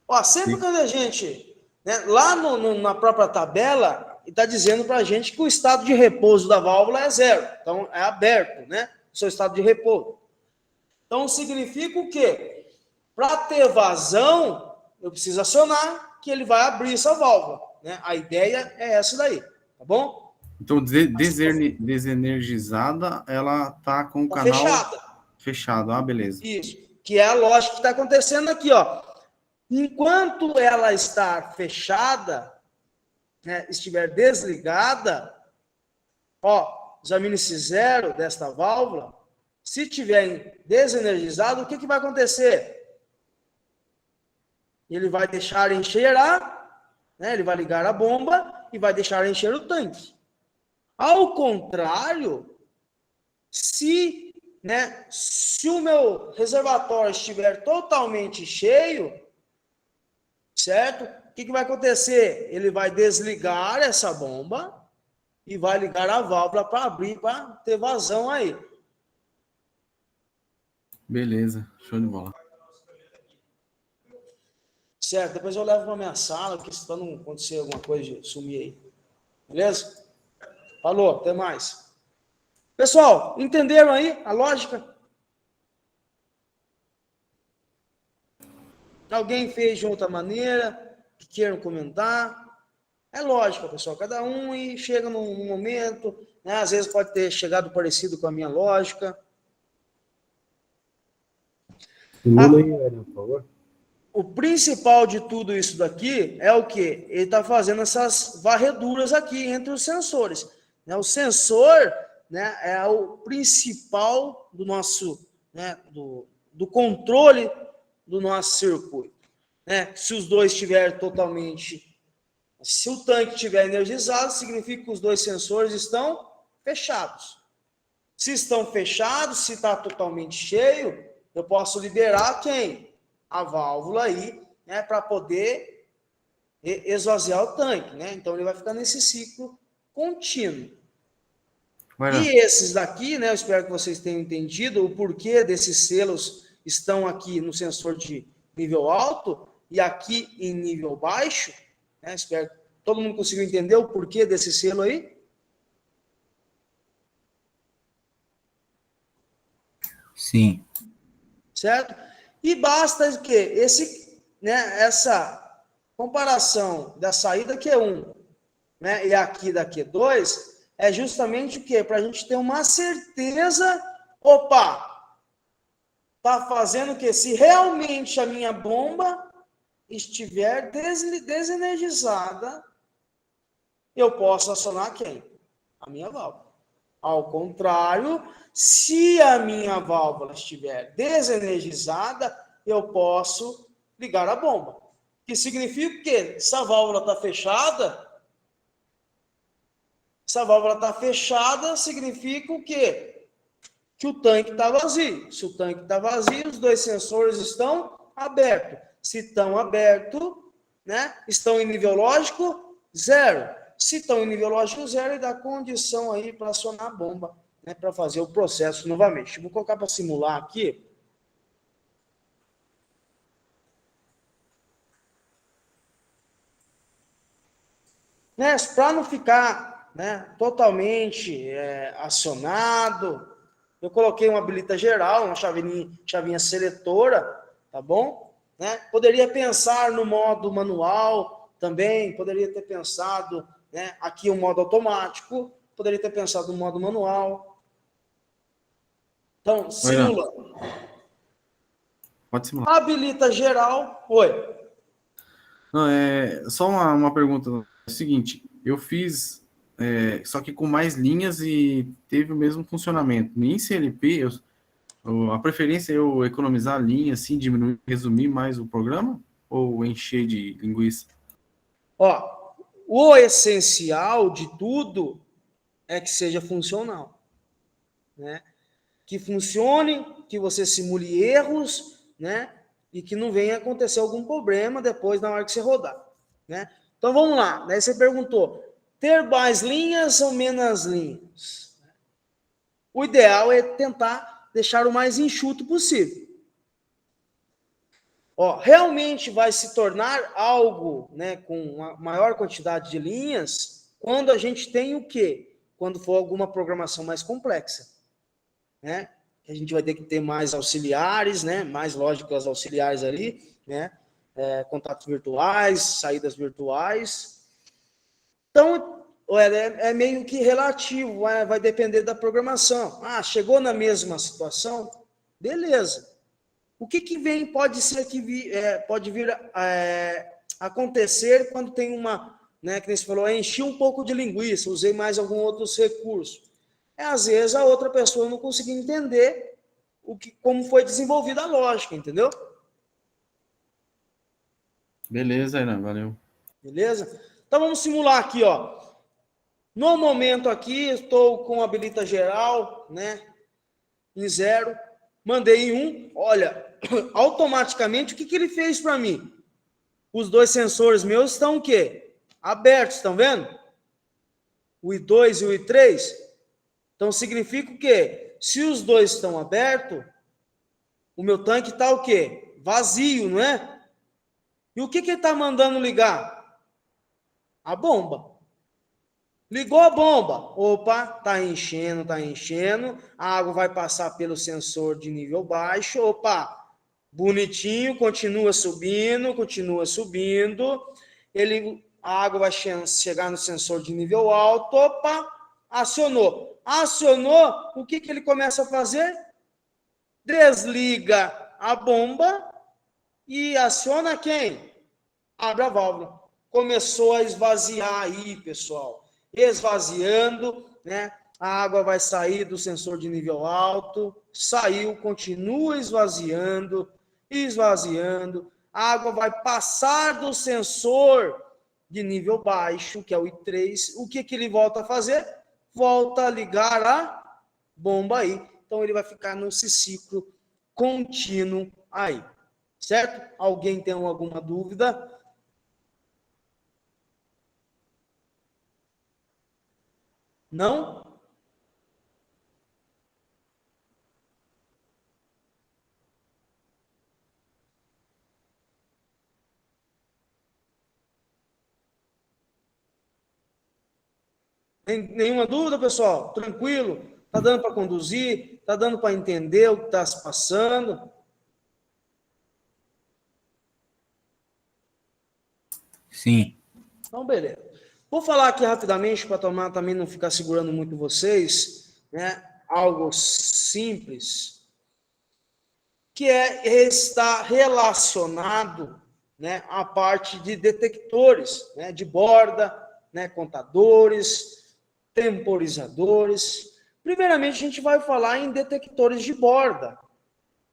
Ó, sempre quando a gente, né, lá na própria tabela, está dizendo para a gente que o estado de repouso da válvula é 0. Então, é aberto, né? O seu estado de repouso. Então, significa o quê? Para ter vazão, eu preciso acionar que ele vai abrir essa válvula, né? A ideia é essa daí, tá bom? Então, desenergizada, ela está com o Tá canal fechada. fechado. Ah, beleza. Isso. Que é a lógica que está acontecendo aqui, ó. Enquanto ela está fechada, né, estiver desligada, ó, examine-se zero desta válvula. Se tiver desenergizado, o que vai acontecer? Ele vai deixar encher né, ele vai ligar a bomba e vai deixar encher o tanque. Ao contrário, se o meu reservatório estiver totalmente cheio, certo? O que vai acontecer? Ele vai desligar essa bomba e vai ligar a válvula para abrir, para ter vazão aí. Beleza, show de bola. Certo, depois eu levo para minha sala, porque se não acontecer alguma coisa de sumir aí. Beleza? Falou, até mais. Pessoal, entenderam aí a lógica? Alguém fez de outra maneira, que queiram comentar? É lógica, pessoal, cada um e chega num momento, né? Às vezes pode ter chegado parecido com a minha lógica. Por favor. O principal de tudo isso daqui é o quê? Ele está fazendo essas varreduras aqui entre os sensores. Né? O sensor, né, é o principal do nosso, né, do controle do nosso circuito. Né? Se os dois estiverem totalmente... Se o tanque estiver energizado, significa que os dois sensores estão fechados. Se estão fechados, se está totalmente cheio, eu posso liberar quem? A válvula aí, né, para poder esvaziar o tanque, né? Então ele vai ficar nesse ciclo contínuo. E esses daqui, né, eu espero que vocês tenham entendido o porquê desses selos estão aqui no sensor de nível alto e aqui em nível baixo, né? Espero que todo mundo consiga entender o porquê desse selo aí. Sim. Certo? E basta que essa comparação da saída Q1, né, e aqui da Q2 é justamente o quê? Para a gente ter uma certeza, opa, tá fazendo o quê? Se realmente a minha bomba estiver desenergizada, eu posso acionar quem? A minha válvula. Ao contrário, se a minha válvula estiver desenergizada, eu posso ligar a bomba. Que significa que essa válvula está fechada. Se a válvula está fechada, significa o quê? Que o tanque está vazio. Se o tanque está vazio, os dois sensores estão abertos. Se estão abertos, né, estão em nível lógico zero. Se estão em nível lógico zero, ele dá condição aí para acionar a bomba, né, para fazer o processo novamente. Vou colocar para simular aqui. Né, para não ficar, né, totalmente acionado, eu coloquei uma habilita geral, uma chavinha seletora, tá bom? Né? Poderia pensar no modo manual também, poderia ter pensado, né, aqui o modo automático, poderia ter pensado no modo manual. Então, simula. Pode simular. Habilita geral. Oi. Não, só uma pergunta. É o seguinte, eu fiz, só que com mais linhas e teve o mesmo funcionamento. Em CLP, a preferência é eu economizar linha, assim, diminuir, resumir mais o programa? Ou encher de linguiça? Ó, o essencial de tudo é que seja funcional, né? Que funcione, que você simule erros, né? E que não venha acontecer algum problema depois na hora que você rodar, né? Então vamos lá. Daí você perguntou: ter mais linhas ou menos linhas? O ideal é tentar deixar o mais enxuto possível. Ó, realmente vai se tornar algo, né, com uma maior quantidade de linhas quando a gente tem o quê? Quando for alguma programação mais complexa, né? A gente vai ter que ter mais auxiliares, né? Mais lógicas auxiliares ali, né? Contatos virtuais, saídas virtuais. Então, é meio que relativo, vai depender da programação. Ah, chegou na mesma situação? Beleza. O que vem, pode ser que pode vir acontecer quando tem uma, né, que nem você falou, enchi um pouco de linguiça, usei mais algum outros recurso. Às vezes a outra pessoa não conseguiu entender como foi desenvolvida a lógica, entendeu? Beleza, Airan, valeu. Beleza? Então vamos simular aqui, ó. No momento aqui, estou com habilita geral, né? Em 0. Mandei em 1. Olha, automaticamente, o que ele fez para mim? Os dois sensores meus estão o quê? Abertos, estão vendo? O I2 e o I3. Então, significa o quê? Se os dois estão abertos, o meu tanque está o quê? Vazio, não é? E o que ele está mandando ligar? A bomba. Ligou a bomba. Opa, está enchendo, está enchendo. A água vai passar pelo sensor de nível baixo. Opa, bonitinho, continua subindo, continua subindo. A água vai chegar no sensor de nível alto. Opa, acionou. Acionou, o que ele começa a fazer? Desliga a bomba e aciona quem? Abre a válvula. Começou a esvaziar aí, pessoal. Esvaziando, né? A água vai sair do sensor de nível alto, saiu, continua esvaziando, esvaziando. A água vai passar do sensor de nível baixo, que é o I3. O que ele volta a fazer? Volta a ligar a bomba aí. Então, ele vai ficar nesse ciclo contínuo aí. Certo? Alguém tem alguma dúvida? Não? Nenhuma dúvida, pessoal? Tranquilo? Tá dando para conduzir? Tá dando para entender o que está se passando? Sim. Então, beleza. Vou falar aqui rapidamente para também não ficar segurando muito vocês, né? Algo simples, que está relacionado, né, à parte de detectores, né, de borda, né, contadores, temporizadores. Primeiramente, a gente vai falar em detectores de borda,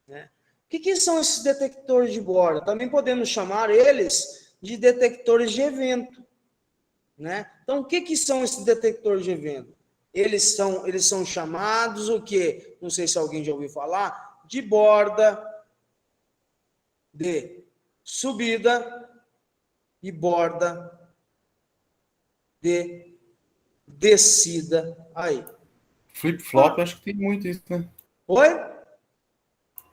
né? O que são esses detectores de borda? Também podemos chamar eles de detectores de evento, né? Então, o que são esses detectores de evento? Eles são chamados o quê? Não sei se alguém já ouviu falar, de borda de subida e borda de descida aí. Flip-flop, acho que tem muito isso, né? Oi?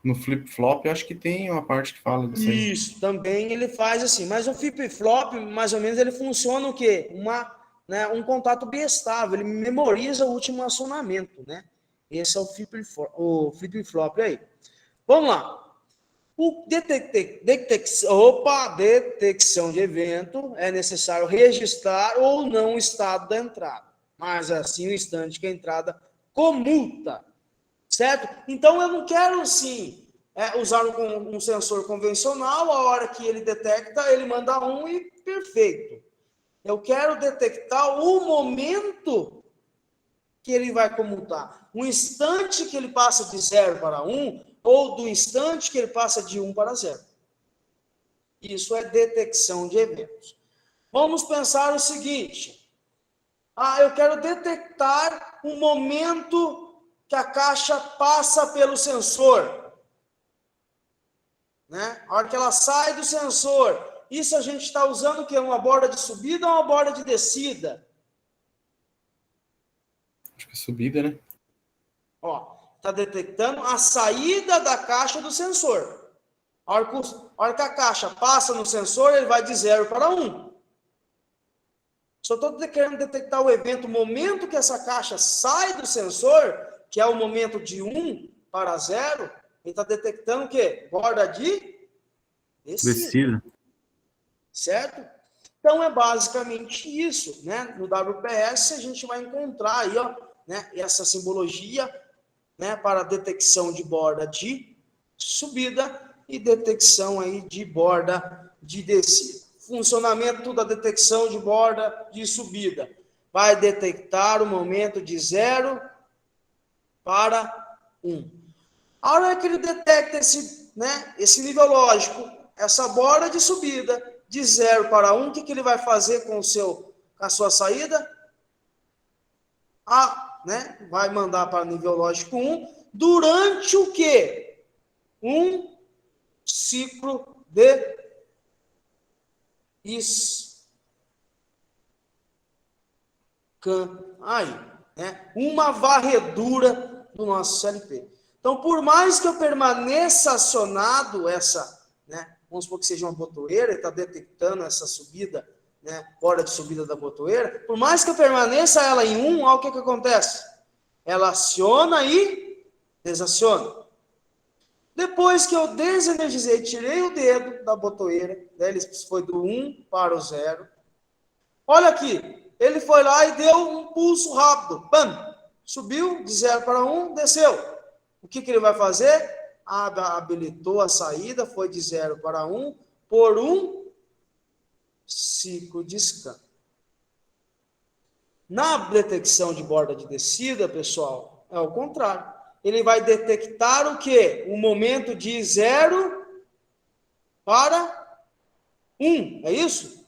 No flip-flop, acho que tem uma parte que fala disso aí. Isso, também ele faz assim, mas o flip-flop, mais ou menos, ele funciona o quê? Um contato biestável, ele memoriza o último acionamento, né? Esse é o flip-flop aí. Vamos lá. O detecção de evento é necessário registrar ou não o estado da entrada, mas assim o instante que a entrada comuta, certo? Então eu não quero sim usar um sensor convencional, a hora que ele detecta, ele manda um e perfeito. Eu quero detectar o momento que ele vai comutar, o instante que ele passa de 0 para 1, ou do instante que ele passa de 1 para 0. Isso é detecção de eventos. Vamos pensar o seguinte. Eu quero detectar o momento que a caixa passa pelo sensor. Né? A hora que ela sai do sensor. Isso a gente está usando o quê? Uma borda de subida ou uma borda de descida? Acho que é subida, né? Está detectando a saída da caixa do sensor. A hora que a caixa passa no sensor, ele vai de 0 para 1. Só estou querendo detectar o evento, o momento que essa caixa sai do sensor, que é o momento de 1 para 0, ele está detectando o quê? Borda de descida. Certo? Então, é basicamente isso, né? No WPS, a gente vai encontrar aí, ó, né, essa simbologia, né, para detecção de borda de subida e detecção aí de borda de descida. Funcionamento da detecção de borda de subida. Vai detectar o momento de 0 para 1. A hora que ele detecta esse nível lógico, essa borda de subida de 0 para 1, o que ele vai fazer com a sua saída? Vai mandar para nível lógico 1 durante o quê? Um ciclo de uma varredura do nosso CLP. Então, por mais que eu permaneça acionado vamos supor que seja uma botoeira e está detectando essa subida, borda de subida da botoeira, por mais que eu permaneça ela em 1, olha o que acontece. Ela aciona e desaciona. Depois que eu desenergizei, tirei o dedo da botoeira, ele foi do 1 para o 0. Olha aqui, ele foi lá e deu um pulso rápido. Pam! Subiu de 0 para 1, desceu. O que ele vai fazer? Habilitou a saída, foi de 0 para 1 por um ciclo de scan. Na detecção de borda de descida, pessoal, é o contrário. Ele vai detectar o quê? O momento de 0 para 1, é isso?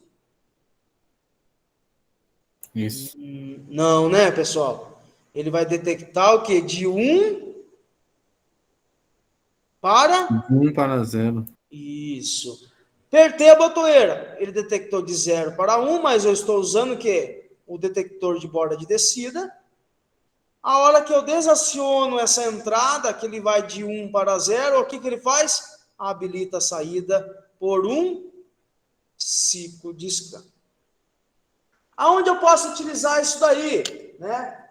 Isso. Não, né, pessoal? Ele vai detectar o quê? De 1 para... 1 para 0. Isso. Apertei a botoeira. Ele detectou de 0 para 1, mas eu estou usando o quê? O detector de borda de descida. A hora que eu desaciono essa entrada, que ele vai de 1 para 0, o que ele faz? Habilita a saída por um ciclo de scan. Aonde eu posso utilizar isso daí?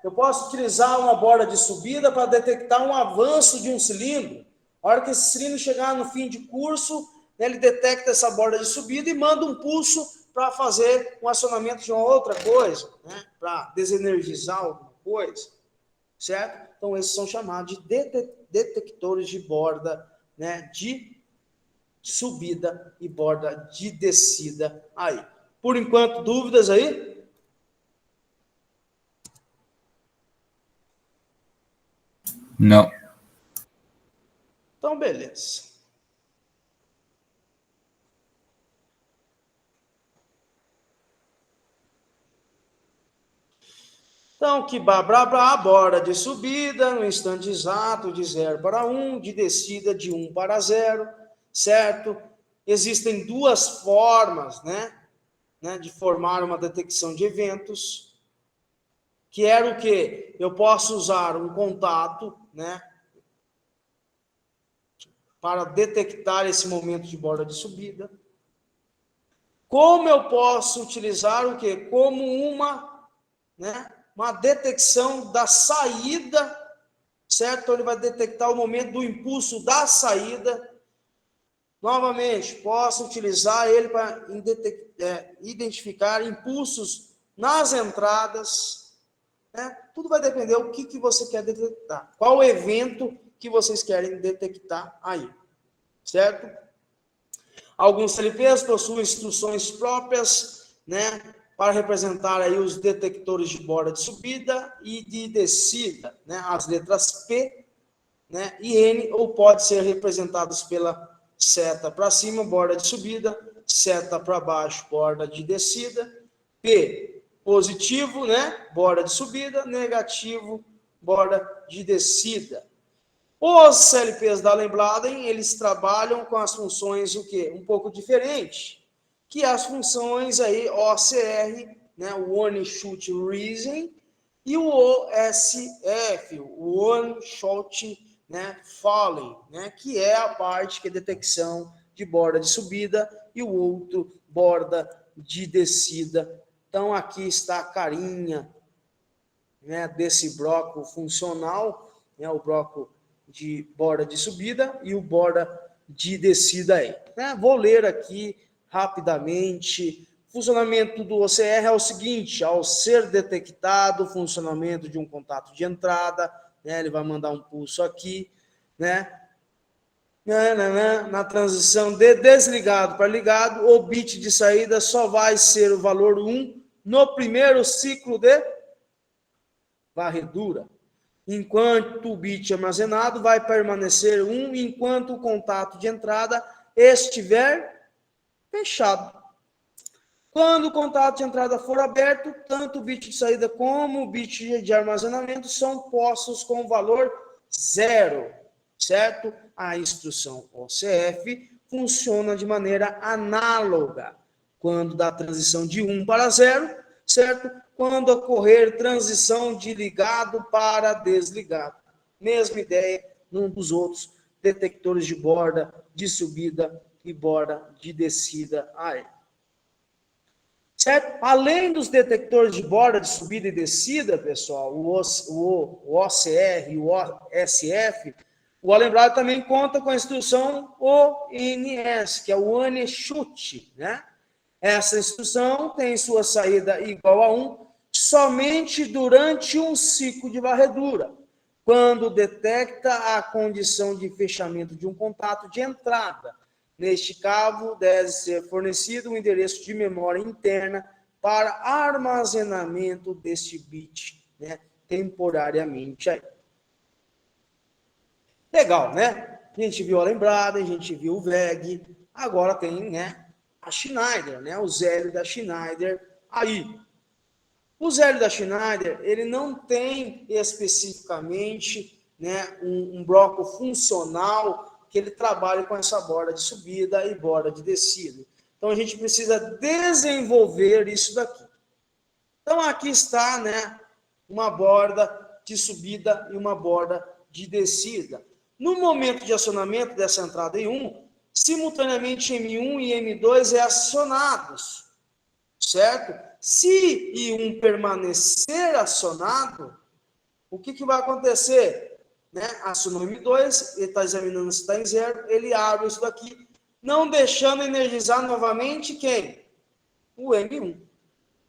Eu posso utilizar uma borda de subida para detectar um avanço de um cilindro. A hora que esse cilindro chegar no fim de curso, ele detecta essa borda de subida e manda um pulso para fazer um acionamento de uma outra coisa, para desenergizar alguma coisa, certo? Então, esses são chamados de detectores de borda, de subida e borda de descida aí. Por enquanto, dúvidas aí? Não. Então, beleza. Então, que blá, blá, blá, borda de subida no instante exato de 0 para 1, de descida de 1 para 0, certo? Existem duas formas, de formar uma detecção de eventos, que era o quê? Eu posso usar um contato, para detectar esse momento de borda de subida. Como eu posso utilizar o quê? Como uma detecção da saída, certo? Então, ele vai detectar o momento do impulso da saída. Novamente, posso utilizar ele para identificar impulsos nas entradas. Tudo vai depender do que você quer detectar. Qual evento que vocês querem detectar aí, certo? Alguns CLPs possuem instruções próprias, para representar aí os detectores de borda de subida e de descida, as letras P, e N, ou pode ser representados pela seta para cima, borda de subida, seta para baixo, borda de descida, P, positivo, borda de subida, negativo, borda de descida. Os CLPs da Allen-Bladen, eles trabalham com as funções o quê? Um pouco diferente, que as funções aí OCR, o One Shot Reason, e o OSF, o One Shot Falling, que é a parte que é detecção de borda de subida e o outro borda de descida. Então, aqui está a carinha desse bloco funcional, o bloco de borda de subida e o borda de descida aí. Vou ler aqui rapidamente. O funcionamento do OCR é o seguinte: ao ser detectado o funcionamento de um contato de entrada, ele vai mandar um pulso aqui, na transição de desligado para ligado, o bit de saída só vai ser o valor 1 no primeiro ciclo de varredura, enquanto o bit armazenado vai permanecer 1 enquanto o contato de entrada estiver fechado. Quando o contato de entrada for aberto, tanto o bit de saída como o bit de armazenamento são postos com o valor 0, certo? A instrução OCF funciona de maneira análoga quando da transição de 1 para 0, certo? Quando ocorrer transição de ligado para desligado. Mesma ideia num dos outros detectores de borda, de subida e borda de descida aí. Certo? Além dos detectores de borda de subida e descida, pessoal, o OCR e o OSF, o alembrado também conta com a instrução ONS, que é o One-Shoot, né? Essa instrução tem sua saída igual a 1 somente durante um ciclo de varredura, quando detecta a condição de fechamento de um contato de entrada. Neste cabo, deve ser fornecido um endereço de memória interna para armazenamento deste bit, né, temporariamente aí. Legal, né? A gente viu a lembrada, a gente viu o VEG, agora tem, né, a Schneider, né, o Zélio da Schneider aí. O Zélio da Schneider, ele não tem especificamente, né, um bloco funcional que ele trabalha com essa borda de subida e borda de descida. Então, a gente precisa desenvolver isso daqui. Então, aqui está, né, uma borda de subida e uma borda de descida. No momento de acionamento dessa entrada em 1, simultaneamente M1 e M2 é acionados, certo? Se I1 permanecer acionado, o que vai acontecer? Né? Acionou o M2, ele está examinando se está em 0, ele abre isso daqui, não deixando energizar novamente quem? O M1.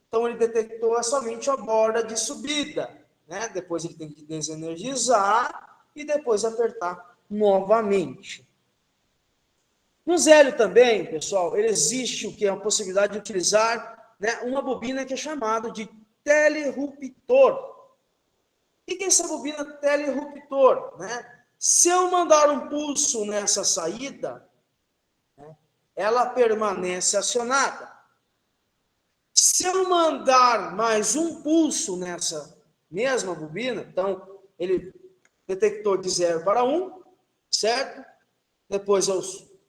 Então, ele detectou somente a borda de subida, né? Depois ele tem que desenergizar e depois apertar novamente. No Zélio também, pessoal, existe o que é a possibilidade de utilizar, né, uma bobina que é chamada de telerruptor. O que é essa bobina telerruptor? Né? Se eu mandar um pulso nessa saída, né, ela permanece acionada. Se eu mandar mais um pulso nessa mesma bobina, então ele detectou de 0 para 1, certo? Depois eu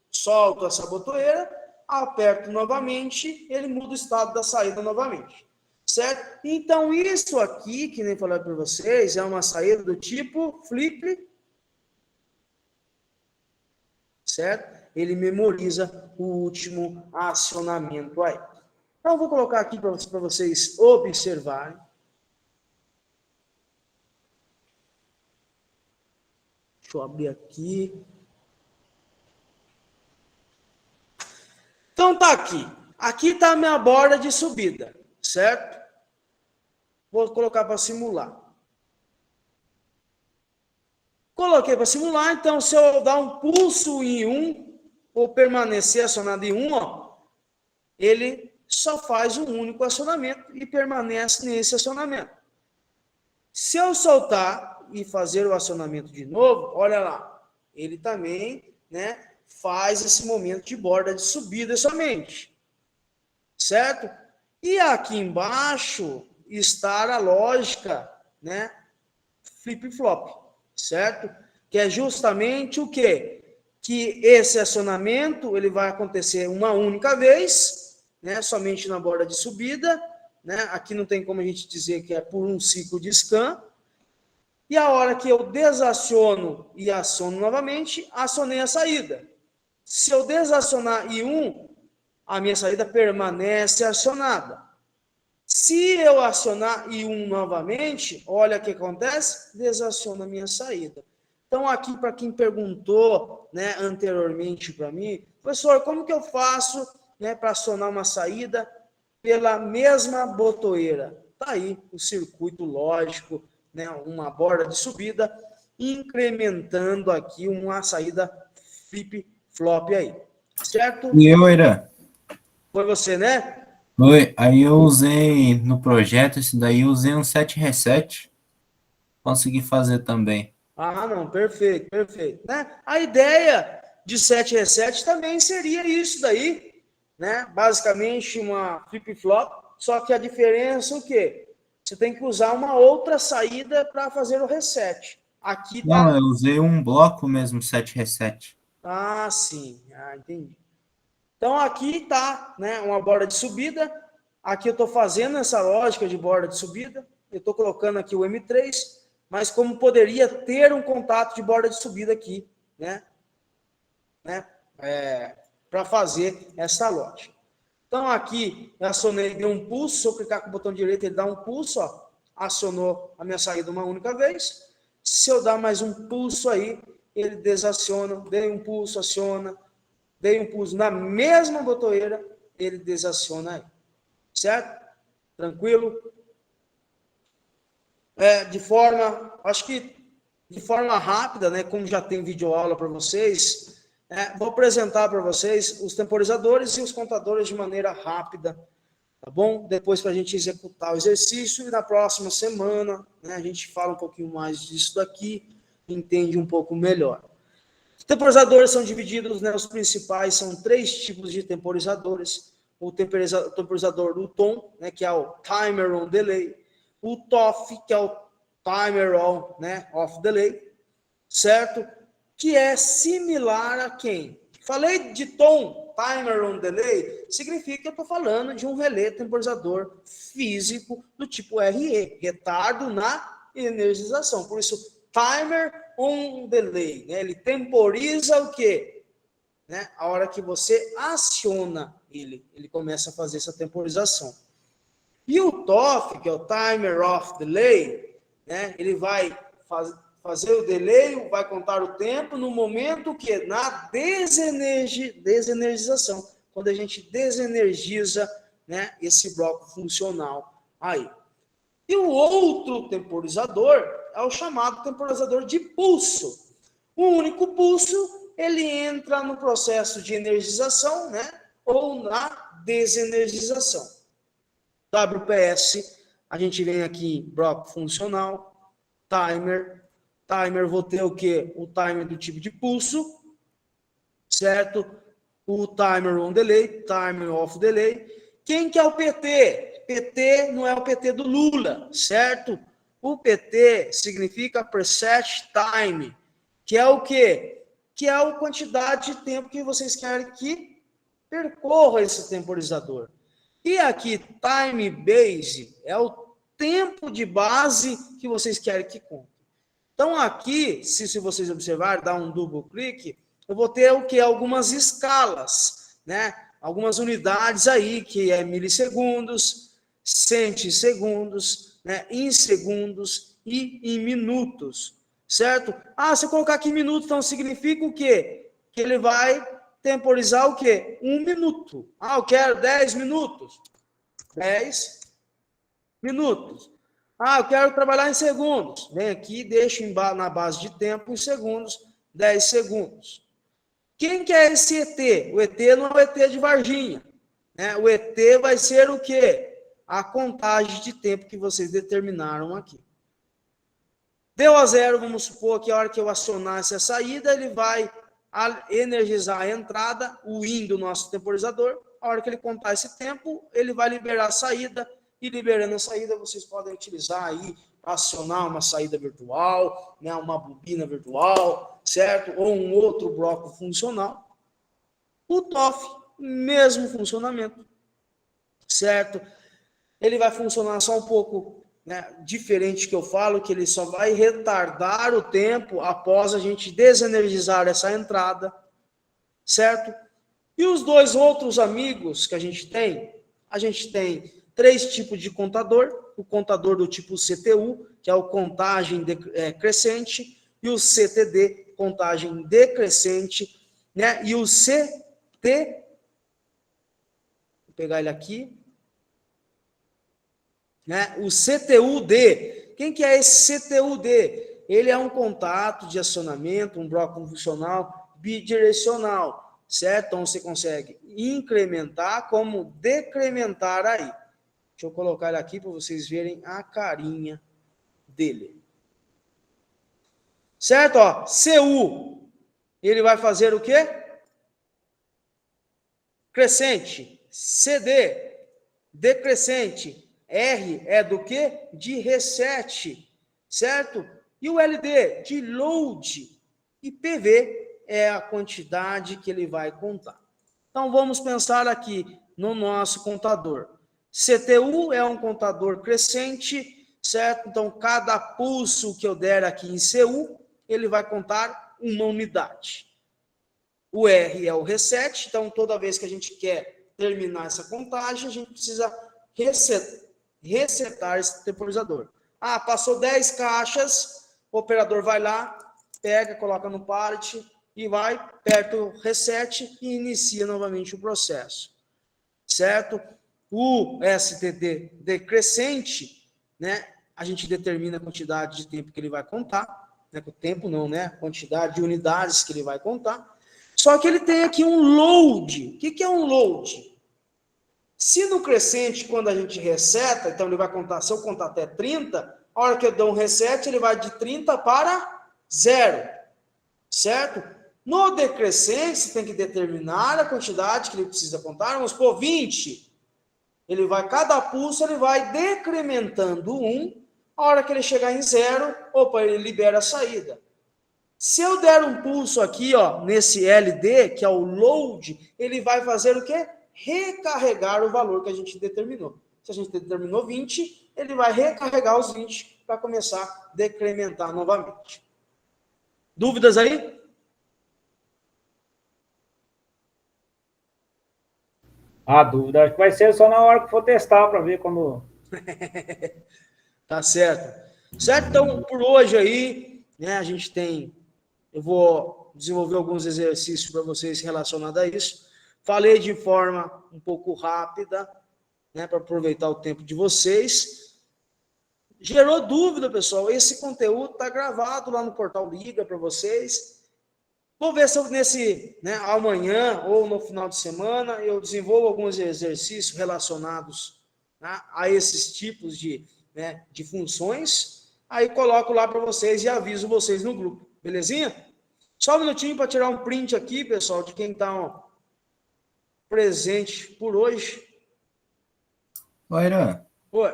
solto essa botoeira, aperto novamente, ele muda o estado da saída novamente. Certo? Então, isso aqui, que nem falei para vocês, é uma saída do tipo flip, certo? Ele memoriza o último acionamento aí. Então, eu vou colocar aqui para vocês observarem. Deixa eu abrir aqui. Então, tá aqui. Aqui está a minha borda de subida, certo? Vou colocar para simular. Coloquei para simular, então, se eu dar um pulso em 1, ou permanecer acionado em 1, ó, ele só faz um único acionamento e permanece nesse acionamento. Se eu soltar e fazer o acionamento de novo, olha lá, ele também, né, faz esse momento de borda de subida somente, certo? E aqui embaixo está a lógica, né, flip-flop, certo? Que é justamente o quê? Que esse acionamento ele vai acontecer uma única vez, né, somente na borda de subida, né? Aqui não tem como a gente dizer que é por um ciclo de scan. E a hora que eu desaciono e aciono novamente, acionei a saída. Se eu desacionar I1, a minha saída permanece acionada. Se eu acionar I1 novamente, olha o que acontece, desaciona a minha saída. Então, aqui, para quem perguntou, né, anteriormente para mim, professor, como que eu faço, né, para acionar uma saída pela mesma botoeira? Está aí o circuito lógico, né, uma borda de subida, incrementando aqui uma saída flip-flop aí. Certo? E eu, Irã? Foi você, né? Oi, aí eu usei no projeto, esse daí eu usei um 7 reset, consegui fazer também. Ah, não, perfeito, perfeito. Né? A ideia de 7 reset também seria isso daí, né? Basicamente uma flip-flop, só que a diferença é o quê? Você tem que usar uma outra saída para fazer o reset. Aqui tá. Não, eu usei um bloco mesmo, 7 reset. Ah, sim. Ah, entendi. Então aqui tá, né, uma borda de subida. Aqui eu estou fazendo essa lógica de borda de subida. Eu estou colocando aqui o M3, mas como poderia ter um contato de borda de subida aqui, né? Para fazer essa lógica. Então aqui eu acionei, dei um pulso. Se eu clicar com o botão direito, ele dá um pulso, ó, acionou a minha saída uma única vez. Se eu dar mais um pulso aí, ele desaciona, dei um pulso, aciona, dei um pulso na mesma botoeira, ele desaciona aí. Certo? Tranquilo? Acho que de forma rápida, né, como já tem videoaula para vocês, vou apresentar para vocês os temporizadores e os contadores de maneira rápida, tá bom? Depois para a gente executar o exercício e na próxima semana, né, a gente fala um pouquinho mais disso daqui, entende um pouco melhor. Os temporizadores são divididos, né, os principais são 3 tipos de temporizadores. O temporizador do tom, né, que é o Timer on Delay. O TOF, que é o Timer on, né, Off Delay. Certo? Que é similar a quem? Falei de tom, Timer on Delay, significa que eu estou falando de um relé temporizador físico do tipo RE, retardo na energização. Por isso, Timer on Delay, né? Ele temporiza o quê? Né? A hora que você aciona ele começa a fazer essa temporização. E o TOF, que é o Timer Off Delay, né? Ele vai fazer o delay, vai contar o tempo no momento que na desenergização, quando a gente desenergiza, né, esse bloco funcional aí. E o outro temporizador é o chamado temporizador de pulso. O único pulso, ele entra no processo de energização, né, ou na desenergização. WPS, a gente vem aqui, bloco funcional, timer, vou ter o quê? O timer do tipo de pulso, certo? O timer on delay, timer off delay. Quem que é o PT? PT não é o PT do Lula, certo? O PT significa preset time, que é o quê? Que é a quantidade de tempo que vocês querem que percorra esse temporizador. E aqui, time base, é o tempo de base que vocês querem que conte. Então, aqui, se vocês observarem, dá um duplo clique, eu vou ter o que? Algumas escalas, né? Algumas unidades aí, que é milissegundos, centisegundos, né? Em segundos e em minutos, certo? Ah, se eu colocar aqui minutos, então significa o quê? Que ele vai temporizar o quê? 1 minuto. Ah, eu quero 10 minutos. 10 minutos. Ah, eu quero trabalhar em segundos. Vem aqui, deixo na base de tempo em segundos, 10 segundos. Quem que é esse ET? O ET não é o ET de Varginha, né? O ET vai ser o quê? A contagem de tempo que vocês determinaram aqui. Deu a 0, vamos supor que a hora que eu acionar essa saída, ele vai energizar a entrada, o IN do nosso temporizador. A hora que ele contar esse tempo, ele vai liberar a saída, e liberando a saída, vocês podem utilizar aí, acionar uma saída virtual, né, uma bobina virtual, certo? Ou um outro bloco funcional. O TOF, mesmo funcionamento, certo? Ele vai funcionar só um pouco, né, diferente que eu falo, que ele só vai retardar o tempo após a gente desenergizar essa entrada, certo? E os dois outros amigos que a gente tem 3 tipos de contador: o contador do tipo CTU, que é o contagem crescente, e o CTD, contagem decrescente, né? E o CT, vou pegar ele aqui, né? O CTUD. Quem que é esse CTUD? Ele é um contato de acionamento, um bloco funcional bidirecional, certo? Então, você consegue incrementar como decrementar aí. Deixa eu colocar ele aqui para vocês verem a carinha dele. Certo? Ó, CU, ele vai fazer o quê? Crescente. CD, decrescente. R é do quê? De reset, certo? E o LD, de load. E PV é a quantidade que ele vai contar. Então, vamos pensar aqui no nosso contador. CTU é um contador crescente, certo? Então, cada pulso que eu der aqui em CU, ele vai contar uma unidade. O R é o reset, então, toda vez que a gente quer terminar essa contagem, a gente precisa resetar esse temporizador. Ah, passou 10 caixas, o operador vai lá, pega, coloca no pallet e vai, aperta o reset e inicia novamente o processo. Certo? O STD decrescente, né? A gente determina a quantidade de tempo que ele vai contar, né? O tempo não, né? A quantidade de unidades que ele vai contar. Só que ele tem aqui um load. O que é um load? Se no crescente, quando a gente reseta, então ele vai contar, se eu contar até 30, a hora que eu dou um reset, ele vai de 30 para 0, certo? No decrescente, você tem que determinar a quantidade que ele precisa contar, vamos supor 20. Ele vai, cada pulso, ele vai decrementando 1, a hora que ele chegar em 0, opa, ele libera a saída. Se eu der um pulso aqui, ó, nesse LD, que é o load, ele vai fazer o quê? Recarregar o valor que a gente determinou. Se a gente determinou 20, ele vai recarregar os 20 para começar a decrementar novamente. Dúvidas aí? A dúvida acho que vai ser só na hora que for testar para ver quando. Tá certo. Certo? Então, por hoje aí, né, a gente tem. Eu vou desenvolver alguns exercícios para vocês relacionados a isso. Falei de forma um pouco rápida, né, para aproveitar o tempo de vocês. Gerou dúvida, pessoal? Esse conteúdo está gravado lá no portal Liga para vocês. Vou ver se eu nesse, né, amanhã ou no final de semana eu desenvolvo alguns exercícios relacionados, né, a esses tipos de, né, de funções. Aí coloco lá para vocês e aviso vocês no grupo. Belezinha? Só um minutinho para tirar um print aqui, pessoal, de quem está presente por hoje. Irã, Oi.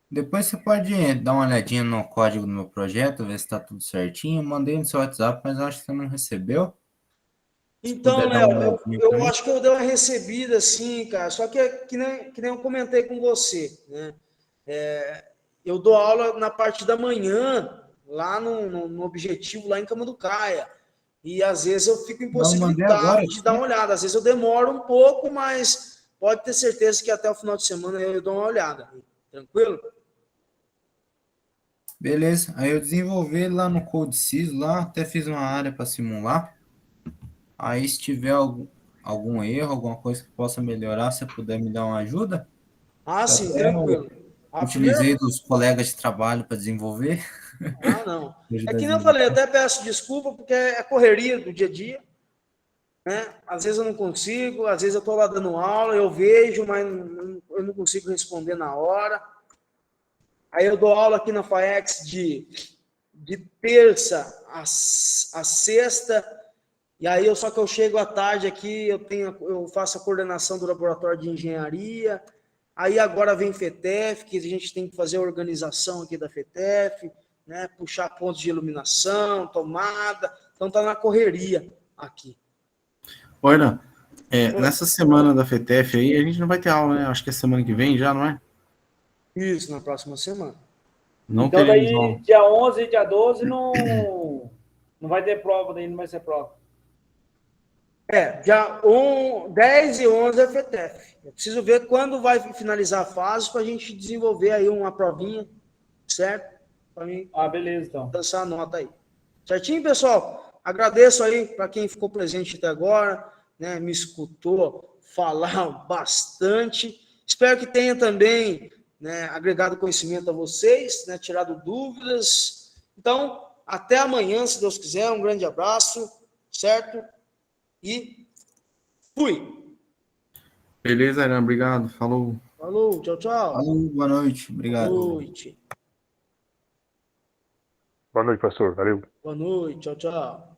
depois você pode dar uma olhadinha no código do meu projeto, ver se está tudo certinho. Mandei no seu WhatsApp, mas eu acho que você não recebeu. Então, puder dar Léo, uma olhadinha eu também. acho que eu dei uma recebida, sim, cara. Só que, que nem eu comentei com você, né? Eu dou aula na parte da manhã, lá no Objetivo, lá em Camanducaia. E às vezes eu fico Não, mandei agora. impossibilitado de dar uma olhada. Às vezes eu demoro um pouco, mas pode ter certeza que até o final de semana eu dou uma olhada. Tranquilo? Beleza. Aí eu desenvolvi lá no CodeSys, lá até fiz uma área para simular. Aí se tiver algum erro, alguma coisa que possa melhorar, se puder me dar uma ajuda. Ah, Eu sim, até tranquilo. A utilizei primeira... dos colegas de trabalho para desenvolver. Ah, não. Me É ajudar que a nem eu desenvolver. falei, eu até peço desculpa, porque é correria do dia a dia, né? Às vezes eu não consigo, às vezes eu estou lá dando aula, eu vejo, mas eu não consigo responder na hora. Aí eu dou aula aqui na FAEX de terça a sexta, e aí só que eu chego à tarde aqui, eu faço a coordenação do laboratório de engenharia, aí agora vem FETEF, que a gente tem que fazer a organização aqui da FETEF, né, puxar pontos de iluminação, tomada, então tá na correria aqui. Olha, nessa semana da FETEF aí, a gente não vai ter aula, né? Acho que é semana que vem já, não é? Isso, na próxima semana. Não Então, teremos daí, aula. dia 11 e dia 12 não vai ter prova, daí não vai ser prova. Dia 10 e 11 é FETEF. Eu preciso ver quando vai finalizar a fase para a gente desenvolver aí uma provinha, certo? Para mim Beleza, então. dançar a nota aí. Certinho, pessoal? Agradeço aí para quem ficou presente até agora, né? Me escutou falar bastante. Espero que tenha também, né, agregado conhecimento a vocês, né, tirado dúvidas. Então, até amanhã, se Deus quiser. Um grande abraço, certo? e fui. Beleza, Aran, obrigado. Falou. Falou, tchau, tchau. Falou, boa noite. Obrigado. Boa noite. Boa noite, pastor. Valeu. Boa noite, tchau, tchau.